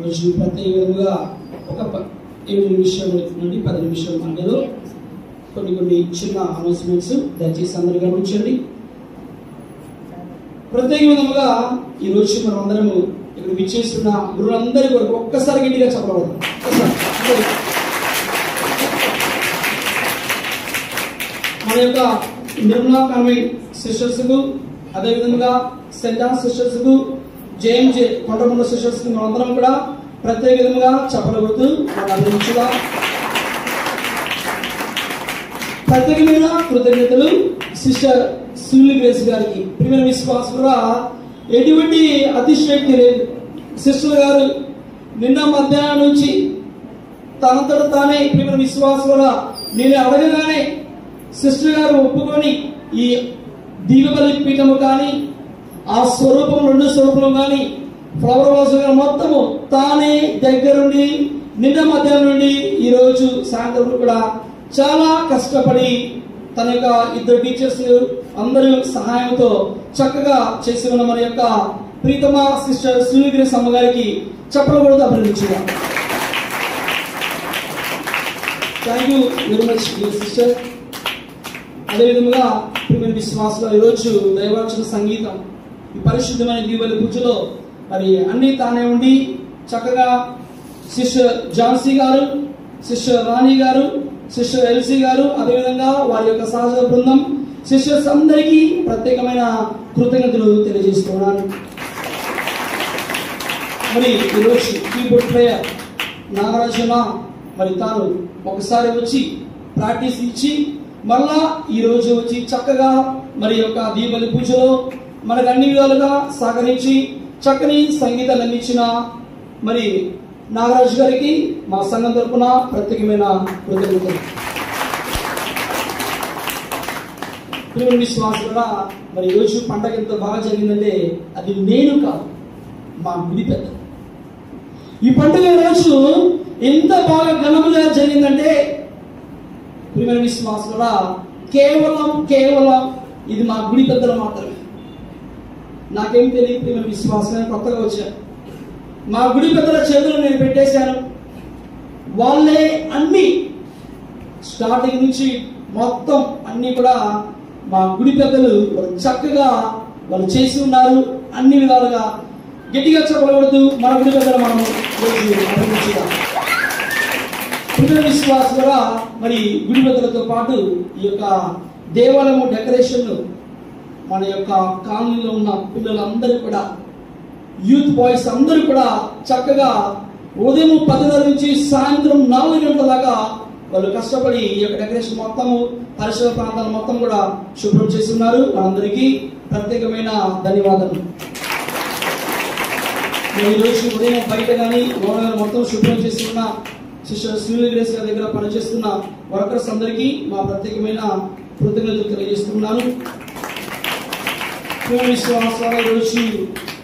రోజు ప్రత్యేకంగా ఒక 7 నిమిషాల నుండి 10 నిమిషాల మధ్యలో కొన్ని చిన్న అనౌన్స్మెంట్స్ దయచేసి అందరూ గమనించండి. ప్రత్యేక విధంగా ఈ రోజు మనం అందరము ఇక్కడ విచ్చేస్తున్న గురువులందరి కొరకు ఒక్కసారి గట్టిగా చెప్పకూడదు. మన యొక్క నిర్మలా కాన్వెంట్ సిస్టర్స్ కు, అదేవిధంగా సెంట్ జాన్ సిస్టర్స్ కు, జేఎంజే కొండమండ సిస్టర్స్ కు మనందరం కూడా ప్రత్యేక విధంగా చెప్పగలుగుతూ మనం అందించుగా ప్రత్యేకమైన కృతజ్ఞతలు సిస్టర్ సూలి గ్రేస్ గారికి. ప్రియమైన విశ్వాసులుగా ఎటువంటి అతిశయోక్తి లేదు. సిస్టర్ గారు నిన్న మధ్యాహ్నం నుంచి తనంతట తానే ప్రియమైన విశ్వాసులుగా నేను అడగగానే సిస్టర్ గారు ఒప్పుకొని ఈ దీపబలి పీఠము కానీ, ఆ స్వరూపం 2 స్వరూపం కానీ, ఫ్లవర్ వాజ్ మొత్తము తానే దగ్గరుండి నిన్న మధ్యాహ్నం నుండి ఈ రోజు సాయంత్రం కూడా చాలా కష్టపడి తన యొక్క 2 టీచర్స్ అందరూ సహాయంతో చక్కగా చేసి ఉన్న మన యొక్క ప్రీతమ సిస్టర్ సూర్యగిరి అమ్మ గారికి చెప్పకూడదు అభినందించుగా. Thank you very much sister. అదేవిధంగా ప్రియమైన విశ్వాసులు ఈరోజు దైవార్చన సంగీతం ఈ పరిశుద్ధమైన దీవెల పూజలో మరి అన్ని తానే ఉండి చక్కగా సిస్టర్ ఝాన్సీ గారు, సిస్టర్ రాణి గారు, సిస్టర్ ఎల్సీ గారు, అదేవిధంగా వారి యొక్క సహచర బృందం సిస్టర్స్ అందరికీ ప్రత్యేకమైన కృతజ్ఞతలు తెలియజేస్తున్నాను. మరి ఈరోజు కీబోర్డ్ ప్లేయర్ నాగరాజన మరి తాను ఒకసారి వచ్చి ప్రాక్టీస్ ఇచ్చి మళ్ళా ఈ రోజు వచ్చి చక్కగా మరి యొక్క దీపావళి పూజలో మనకు అన్ని విధాలుగా సహకరించి చక్కని సంగీతాన్ని అందించిన మరి నాగరాజు గారికి మా సంఘం తరపున ప్రత్యేకమైన కృతజ్ఞతలు. ప్రియమైన విశ్వాసులుగా మరి ఈరోజు పండగ ఎంత బాగా జరిగిందంటే అది నేను కాదు, మా గుడి పెద్ద. ఈ పండుగ రోజు ఎంత బాగా ఘనముగా జరిగిందంటే ప్రియమైన విశ్వాసులుగా కేవలం ఇది మా గుడి పెద్దలు మాత్రమే. నాకేం తెలియదు, ప్రియమైన విశ్వాసాన్ని కొత్తగా వచ్చాను. మా గుడి పెద్దల చేతులు నేను పెట్టేశాను. వాళ్ళే అన్ని స్టార్టింగ్ నుంచి మొత్తం అన్ని కూడా మా గుడి పెద్దలు చక్కగా వాళ్ళు చేసి ఉన్నారు. అన్ని విధాలుగా గట్టిగా చెప్పకూడదు. మన గుడి పెద్దలు మనం అభినందించుదాం. విశ్వాసులుగా మరి గుడి పెద్దలతో పాటు ఈ యొక్క దేవాలయము డెకరేషన్ మన యొక్క కాలనీలో ఉన్న పిల్లలందరూ కూడా, యూత్ బాయ్స్ అందరూ కూడా చక్కగా ఉదయం 10:30 నుంచి సాయంత్రం 4 గంటల దాకా వాళ్ళు కష్టపడి ఈ యొక్క డెకరేషన్ మొత్తము పరిసర ప్రాంతాలు మొత్తం కూడా శుభ్రం చేసి ఉన్నారు. వాళ్ళందరికీ ప్రత్యేకమైన ధన్యవాదాలు. ఈరోజు ఉదయం బయట కానీ లోన మొత్తం శుభ్రం చేసి ఉన్న సిస్టర్ సూర్య గ్రేస్ గారి దగ్గర పనిచేస్తున్న వర్కర్స్ అందరికీ మా ప్రత్యేకమైన కృతజ్ఞతలు తెలియజేస్తున్నాను. విశ్వాసాల రోజు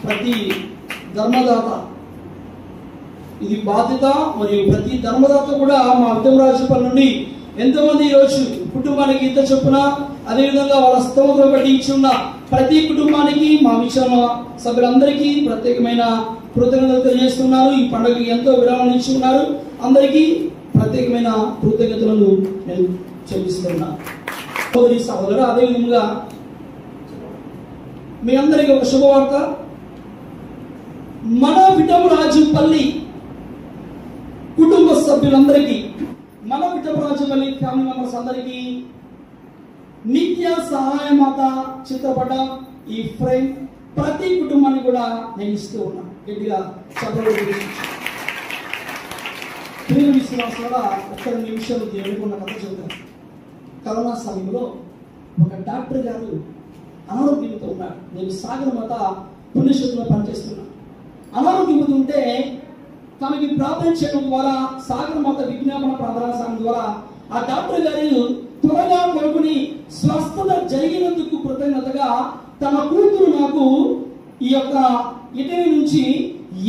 ప్రతి ధర్మదాత, ఇది బాధ్యత. మరియు ప్రతి ధర్మదాత కూడా మా ఉత్తమరాజుపల్లి నుండి ఎంతోమంది ఈరోజు కుటుంబానికి ఇంత చొప్పున, అదేవిధంగా వాళ్ళ స్తోత్రం బట్టి ఇచ్చిన ప్రతి కుటుంబానికి మా మిషన్ సభ్యులందరికీ ప్రత్యేకమైన కృతజ్ఞతలు తెలియజేస్తున్నారు. ఈ పండుగకి ఎంతో విరామం ఇచ్చి ఉన్నారు. అందరికీ ప్రత్యేకమైన కృతజ్ఞతలను నేను చెల్లిస్తున్నాను. సోదరి సహోదరు, అదేవిధంగా మీ అందరికీ ఒక శుభవార్త. మన విఠమరాజుపల్లి కుటుంబ సభ్యులందరికీ, మన విఠమరాజుపల్లి ఫ్యామిలీ మెంబర్స్ అందరికీ నిత్య సహాయమాత చిత్రపటం, ఈ ఫ్రేమ్ ప్రతి కుటుంబానికి కూడా నేను ఇస్తూ ఉన్నాను. గట్టిగా ప్రియ విశ్వాసాల ఒక్క నిమిషాలు దేవుడుకున్న కథ చెబుతాను. కరోనా సమయంలో ఒక డాక్టర్ గారు అనారోగ్యంతో ఉన్నారు. నేను సాగరమాత పుణ్యక్షేత్రంలో పనిచేస్తున్నాను. అనారోగ్యంతో ఉంటే తనకి ప్రార్థన చేయడం ద్వారా, సాగరమాత విజ్ఞాపన ప్రార్థనా సంఘం ద్వారా ఆ డాక్టర్ గారు త్వరగా కొనుక్కుని స్వస్థత జరిగినందుకు కృతజ్ఞతగా తన కూతురు నాకు ఈ యొక్క ఇటలీ నుంచి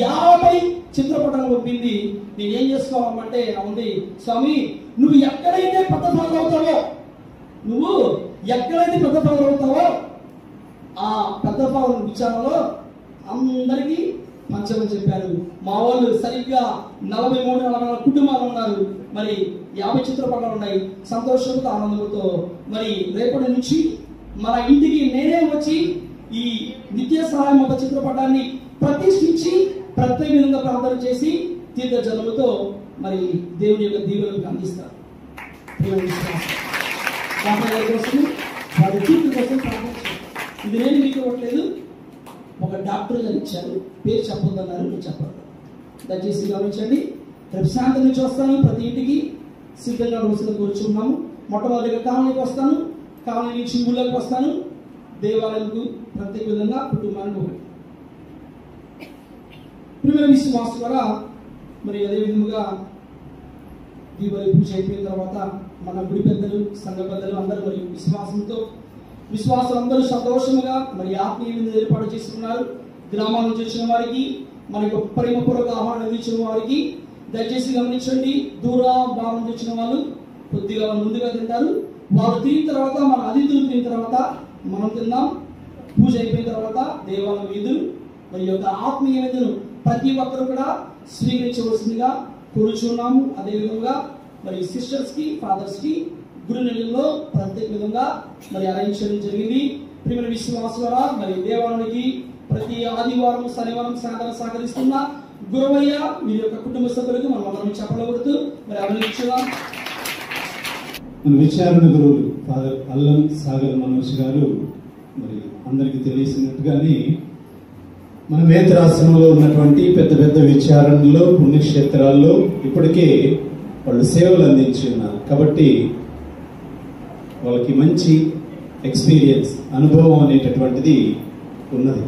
50 చిత్రపటాలు పంపింది. నేనేం చేసుకోవాలంటే ఉంది, స్వామి నువ్వు ఎక్కడైతే పెద్ద ఫలం అవుతావో, నువ్వు ఎక్కడైతే పెద్ద ఫలం అవుతావో ఆ పెద్ద ఫలం విచారణలో అందరికీ పంచమని చెప్పారు. మా వాళ్ళు సరిగ్గా 43-44 కుటుంబాలు ఉన్నారు. మరి 50 చిత్రపటాలు ఉన్నాయి. సంతోషంతో ఆనందంతో మరి రేపటి నుంచి మన ఇంటికి నేనే వచ్చి ఈ నిత్య సహాయం ఒక చిత్రపటాన్ని ప్రతిష్ఠించి ప్రత్యేక విధంగా ప్రార్థన చేసి తీర్థ జలముతో మరి దేవుని యొక్క దీవెనలకు అందిస్తారు. వారి తీర్థ కోసం ప్రార్థన చేస్తారు. ఇది నేను మీకు ఇవ్వట్లేదు, ఒక డాక్టర్ గారు ఇచ్చారు, పేరు చెప్పొద్దన్నారు, నేను చెప్పాలి. దయచేసి గమనించండి. రేపు సాయంత్రం నుంచి వస్తాను. ప్రతి ఇంటికి సిద్ధంగా రోజులు కూర్చున్నాము. మొట్టమొదటిగా కాలనీకి వస్తాను, కాలనీ నుంచి ఊళ్ళకి వస్తాను, దేవాలయంకు ప్రత్యేక విధంగా కుటుంబానికి ఒకటి. ప్రియమైన విశ్వాసం ద్వారా మరి అదేవిధంగా దీపావళి పూజ అయిపోయిన తర్వాత మన గుడి పెద్దలు, సంఘ పెద్దలు అందరూ మరి విశ్వాసం అందరూ సంతోషంగా మరి ఆత్మీయ ఏర్పాటు చేసుకున్నారు. గ్రామాల నుంచి వచ్చిన వారికి, మనకు ప్రేమపూర్వక ఆహ్వానం అందించిన వారికి దయచేసి గమనించండి. దూర భావం నుంచి వచ్చిన వాళ్ళు కొద్దిగా ముందుగా తింటారు. వాళ్ళు తిన్న తర్వాత మన అతిథులు తిన్న తర్వాత మనం తిందాం. పూజ అయిపోయిన తర్వాత దేవాలయ విధులు మరి యొక్క ఆత్మీయ విధులు ప్రతి ఒక్కరు కూడా స్వీకరించవలసిందిగా కోరుచున్నాము. అదేవిధంగా మరి సిస్టర్స్ కి, ఫాదర్స్ కి గురు నెలల్లో ప్రత్యేక విధంగా మరి అరేంజ్ చేయడం జరిగింది. ప్రియమైన విశ్వాసం ద్వారా మరి దేవాలయానికి ప్రతి ఆదివారం, శనివారం సాయంత్రం సహకరిస్తున్న గురవయ్య వీరి యొక్క కుటుంబ సభ్యులకు మనం అందరం చెప్పలబడుతూ మరి అభినందించుదాం. మన విచారణ గురువులు ఫాదర్ అల్లం సాగర్ మనోజ్ గారు మరి అందరికి తెలిసినట్టుగానే మన వేదరాశ్రమంలో ఉన్నటువంటి పెద్ద పెద్ద విచారణలో, పుణ్యక్షేత్రాల్లో ఇప్పటికే వాళ్ళు సేవలు అందించి ఉన్నారు. కాబట్టి వాళ్ళకి మంచి ఎక్స్పీరియన్స్, అనుభవం అనేటటువంటిది ఉన్నది.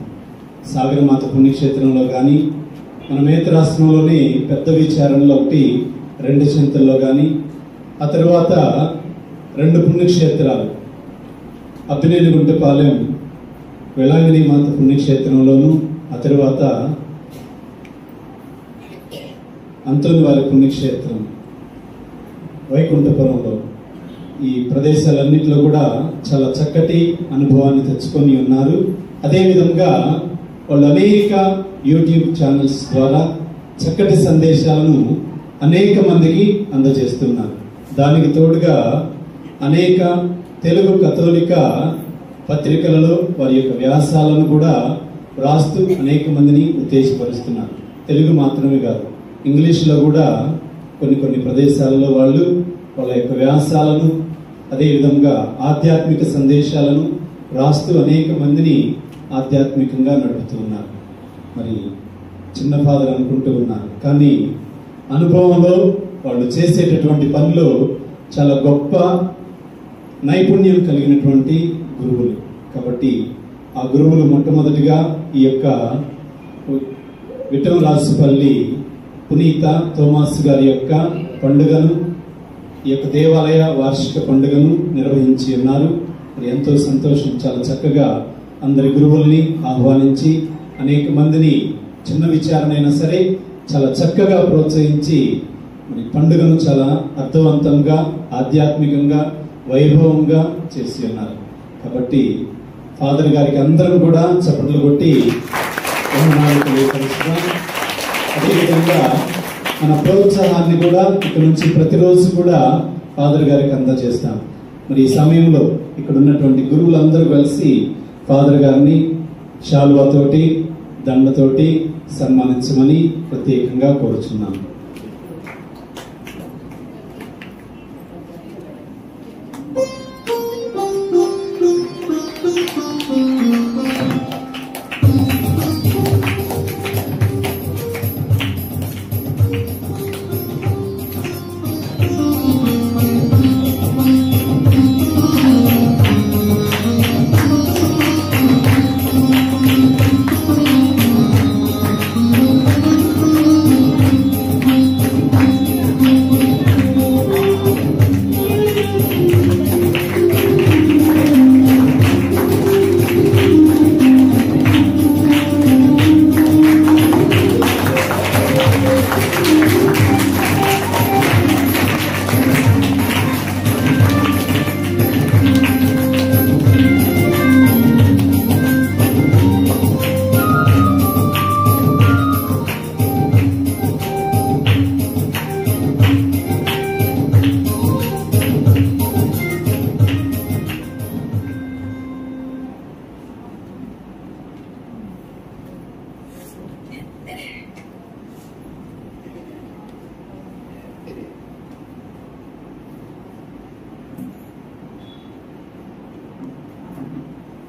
సాగరమాత పుణ్యక్షేత్రంలో కానీ, మన మేతరాశ్రమంలోనే పెద్ద విచారణలో ఒకటి, 2 చింతల్లో కానీ, ఆ తర్వాత 2 పుణ్యక్షేత్రాలు అబ్బినేనిగుంటపాలెం వేళాంగిని మాత పుణ్యక్షేత్రంలోను, ఆ తర్వాత అంతోని వారి పుణ్యక్షేత్రం వైకుంఠపురంలో, ఈ ప్రదేశాలన్నింటిలో కూడా చాలా చక్కటి అనుభవాన్ని తెచ్చుకొని ఉన్నారు. అదేవిధంగా వాళ్ళు అనేక యూట్యూబ్ ఛానల్స్ ద్వారా చక్కటి సందేశాలను అనేక మందికి అందజేస్తున్నారు. దానికి తోడుగా అనేక తెలుగు కథోలిక పత్రికలలో వారి యొక్క వ్యాసాలను కూడా రాస్తూ అనేక మందిని ఉత్తేజపరుస్తున్నారు. తెలుగు మాత్రమే కాదు, ఇంగ్లీష్లో కూడా కొన్ని ప్రదేశాలలో వాళ్ళు వాళ్ళ యొక్క వ్యాసాలను, అదేవిధంగా ఆధ్యాత్మిక సందేశాలను రాస్తూ అనేక మందిని ఆధ్యాత్మికంగా నడుపుతూ ఉన్నారు. మరి చిన్న ఫాదర్ అనుకుంటూ ఉన్నారు, కానీ అనుభవంలో వాళ్ళు చేసేటటువంటి పనిలో చాలా గొప్ప నైపుణ్యం కలిగినటువంటి గురువులు. కాబట్టి ఆ గురువులు మొట్టమొదటిగా ఈ యొక్క విఠమరాజుపల్లి పునీత థోమాస్ గారి యొక్క పండుగను, ఈ యొక్క దేవాలయ వార్షిక పండుగను నిర్వహించి ఉన్నారు. మరి ఎంతో సంతోషం. చాలా చక్కగా అందరి గురువుల్ని ఆహ్వానించి అనేక మందిని చిన్న విచారణైనా సరే చాలా చక్కగా ప్రోత్సహించి మరి పండుగను చాలా అర్థవంతంగా, ఆధ్యాత్మికంగా, వైభవంగా చేసి ఉన్నారు. కాబట్టి ఫాదర్ గారికి అందరం కూడా చప్పట్లు కొట్టి వందనాలు తెలియపరుస్తున్నాం. అదేవిధంగా మన ప్రోత్సాహాన్ని కూడా ఇక్కడ నుంచి ప్రతిరోజు కూడా ఫాదర్ గారికి అందజేస్తాం. మరి ఈ సమయంలో ఇక్కడ ఉన్నటువంటి గురువులందరూ కలిసి ఫాదర్ గారిని శాలువాతోటి, దండతోటి సన్మానించమని ప్రత్యేకంగా కోరుచున్నాను.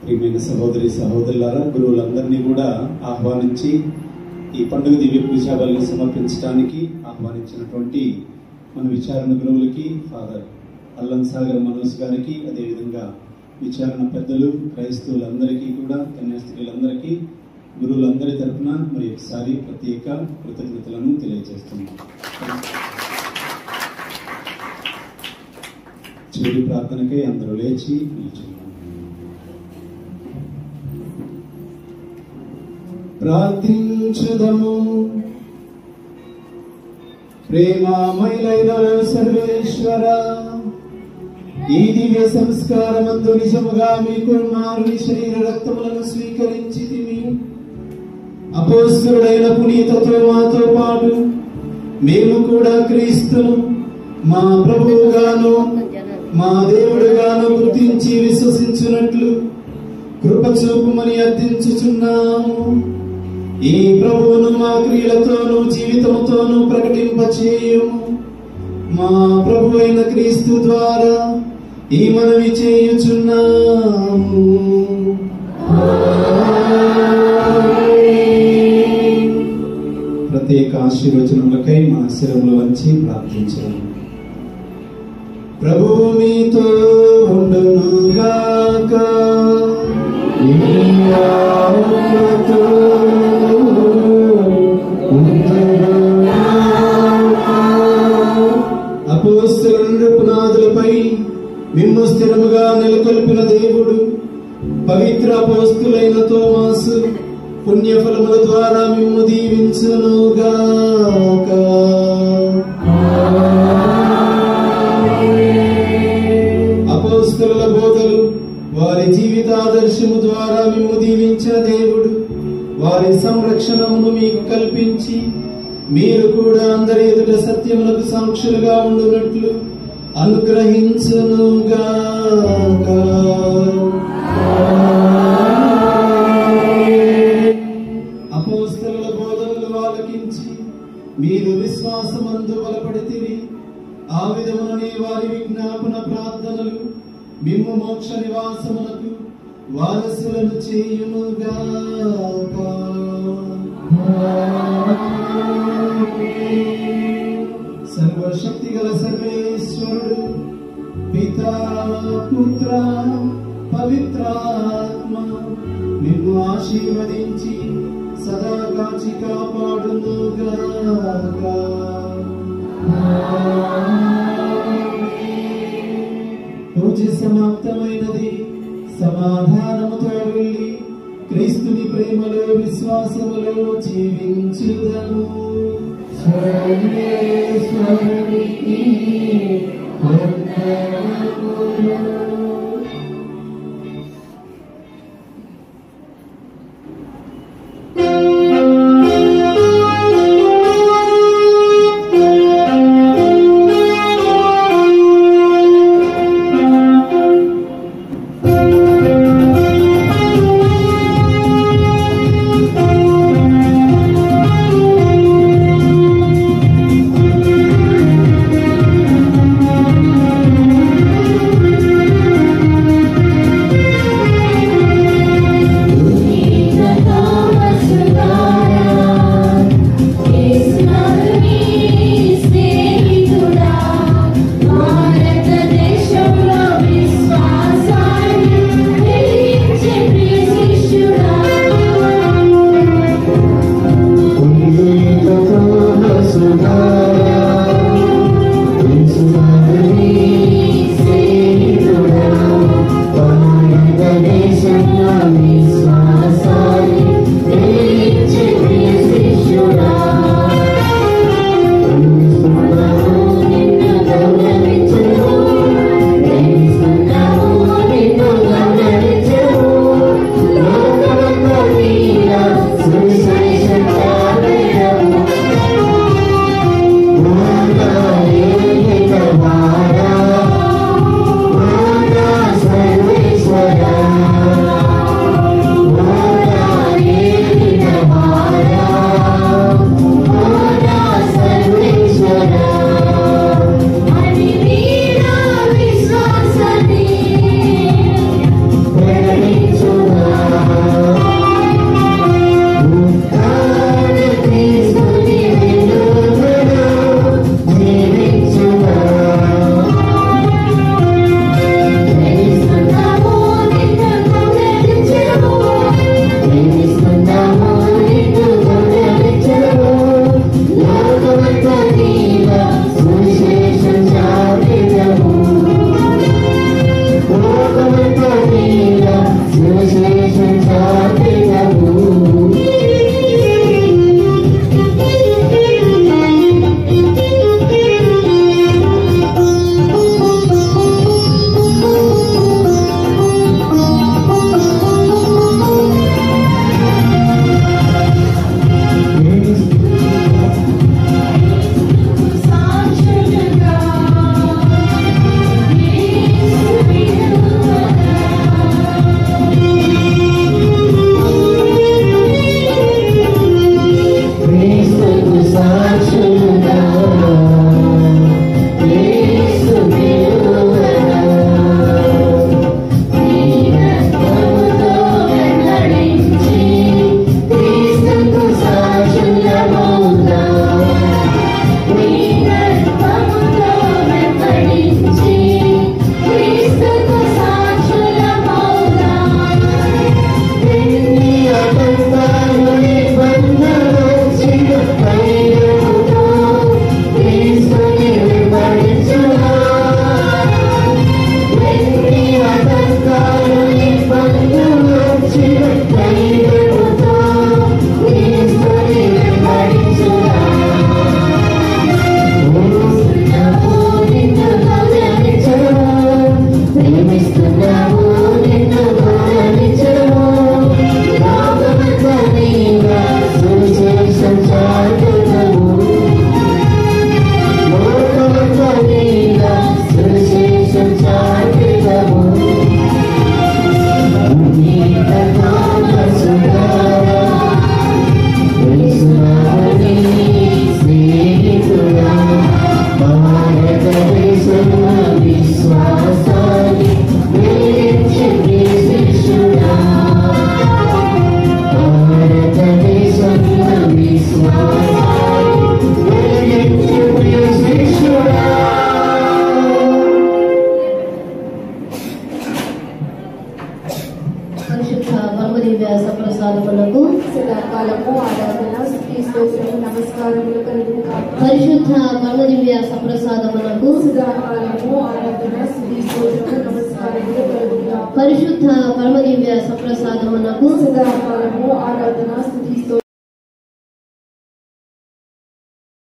ప్రియమైన సహోదరి సహోదరులారా, గురువులందరినీ కూడా ఆహ్వానించి ఈ పండుగ దివ్య పూజాబలిని సమర్పించడానికి ఆహ్వానించినటువంటి మన విచారణ గురువులకి ఫాదర్ అల్లం సాగర్ మనోజ్ గారికి, అదేవిధంగా విచారణ పెద్దలు, క్రైస్తవులందరికీ కూడా, కన్యాస్త్రీలందరికీ గురువులందరి తరఫున మరి ఒకసారి ప్రత్యేక కృతజ్ఞతలను తెలియజేస్తున్నాం. చివరి ప్రార్థనకై అందరూ లేచి నిల్చున్నాం. ప్రార్థించుదము. ప్రేమామయులైన సర్వేశ్వర, ఈ దివ్య సంస్కారమందు నిజముగా మీ కుమారుని శరీర రక్తములను స్వీకరించితిమి. అపోస్తలుడైన పునీత తోమాతో పాటు మేము కూడా క్రీస్తును మా ప్రభువుగాను మా దేవుడుగాను గుర్తించి విశ్వసించున్నట్లు కృపచూపుమని అర్థించుచున్నాము. ఈ ప్రభువును మా క్రియలతోనూ జీవితముతోనూ ప్రకటింపచేయుము. మా ప్రభు అయిన క్రీస్తు ద్వారా ఈ మనవి చేయుచున్నాము. ప్రత్యేక ఆశీర్వచనములకై మన శిరములు వంచి ప్రార్థించాము. ప్రభువు మీతో ఉండునుగాక. అపోస్తలుల పునాదులపై మిమ్ము స్థిరముగా నెలకొల్పిన దేవుడు పవిత్ర అపోస్తలులైన తోమాసు పుణ్యఫలముల ద్వారా మిమ్ము దీవించునుగాక. అపోస్తలుల బోధలు, వారి జీవితాదర్శము ద్వారా మిమ్ము దీవించిన దేవుడు వారి సంరక్షణమును మీకు కల్పించి మీరు కూడా అందరి ఎదుట సత్యములకు సాక్షులుగా ఉండునట్లు అనుగ్రహించునుగాక. అపోస్తలుల బోధనలు ఆలకించి మీరు విశ్వాసమందు బలపడితిరి. ఆ విధముననే వారి విజ్ఞాపన ప్రార్థనలు మిమ్ము మోక్ష నివాసమునకు వారసులను చేయునుగాక. సర్వశక్తి గల సర్వేశ్వరుడు పితా, పుత్ర, పవిత్రాత్మ నిన్ను ఆశీర్వదించి సదా కాచి కాపాడునుగాక. పూజ సమాప్తమైనది. సమాధానముతో వెళ్ళి క్రీస్తుని ప్రేమలో విశ్వాసములో జీవించుదము. సర్వేశ్వరునికి వందనములు. సప్రసాదములకు సదాకాలము ఆరాధన స్తుతి స్తోత్రము నమస్కారములు కలుగును గాక. పరిశుద్ధ పరమదివ్య సప్రసాదములకు సదాకాలము ఆరాధన స్తుతి స్తోత్రము నమస్కారములు కలుగును గాక. పరిశుద్ధ పరమదివ్య సప్రసాదమునకు సదాకాలము ఆరాధన స్తుతి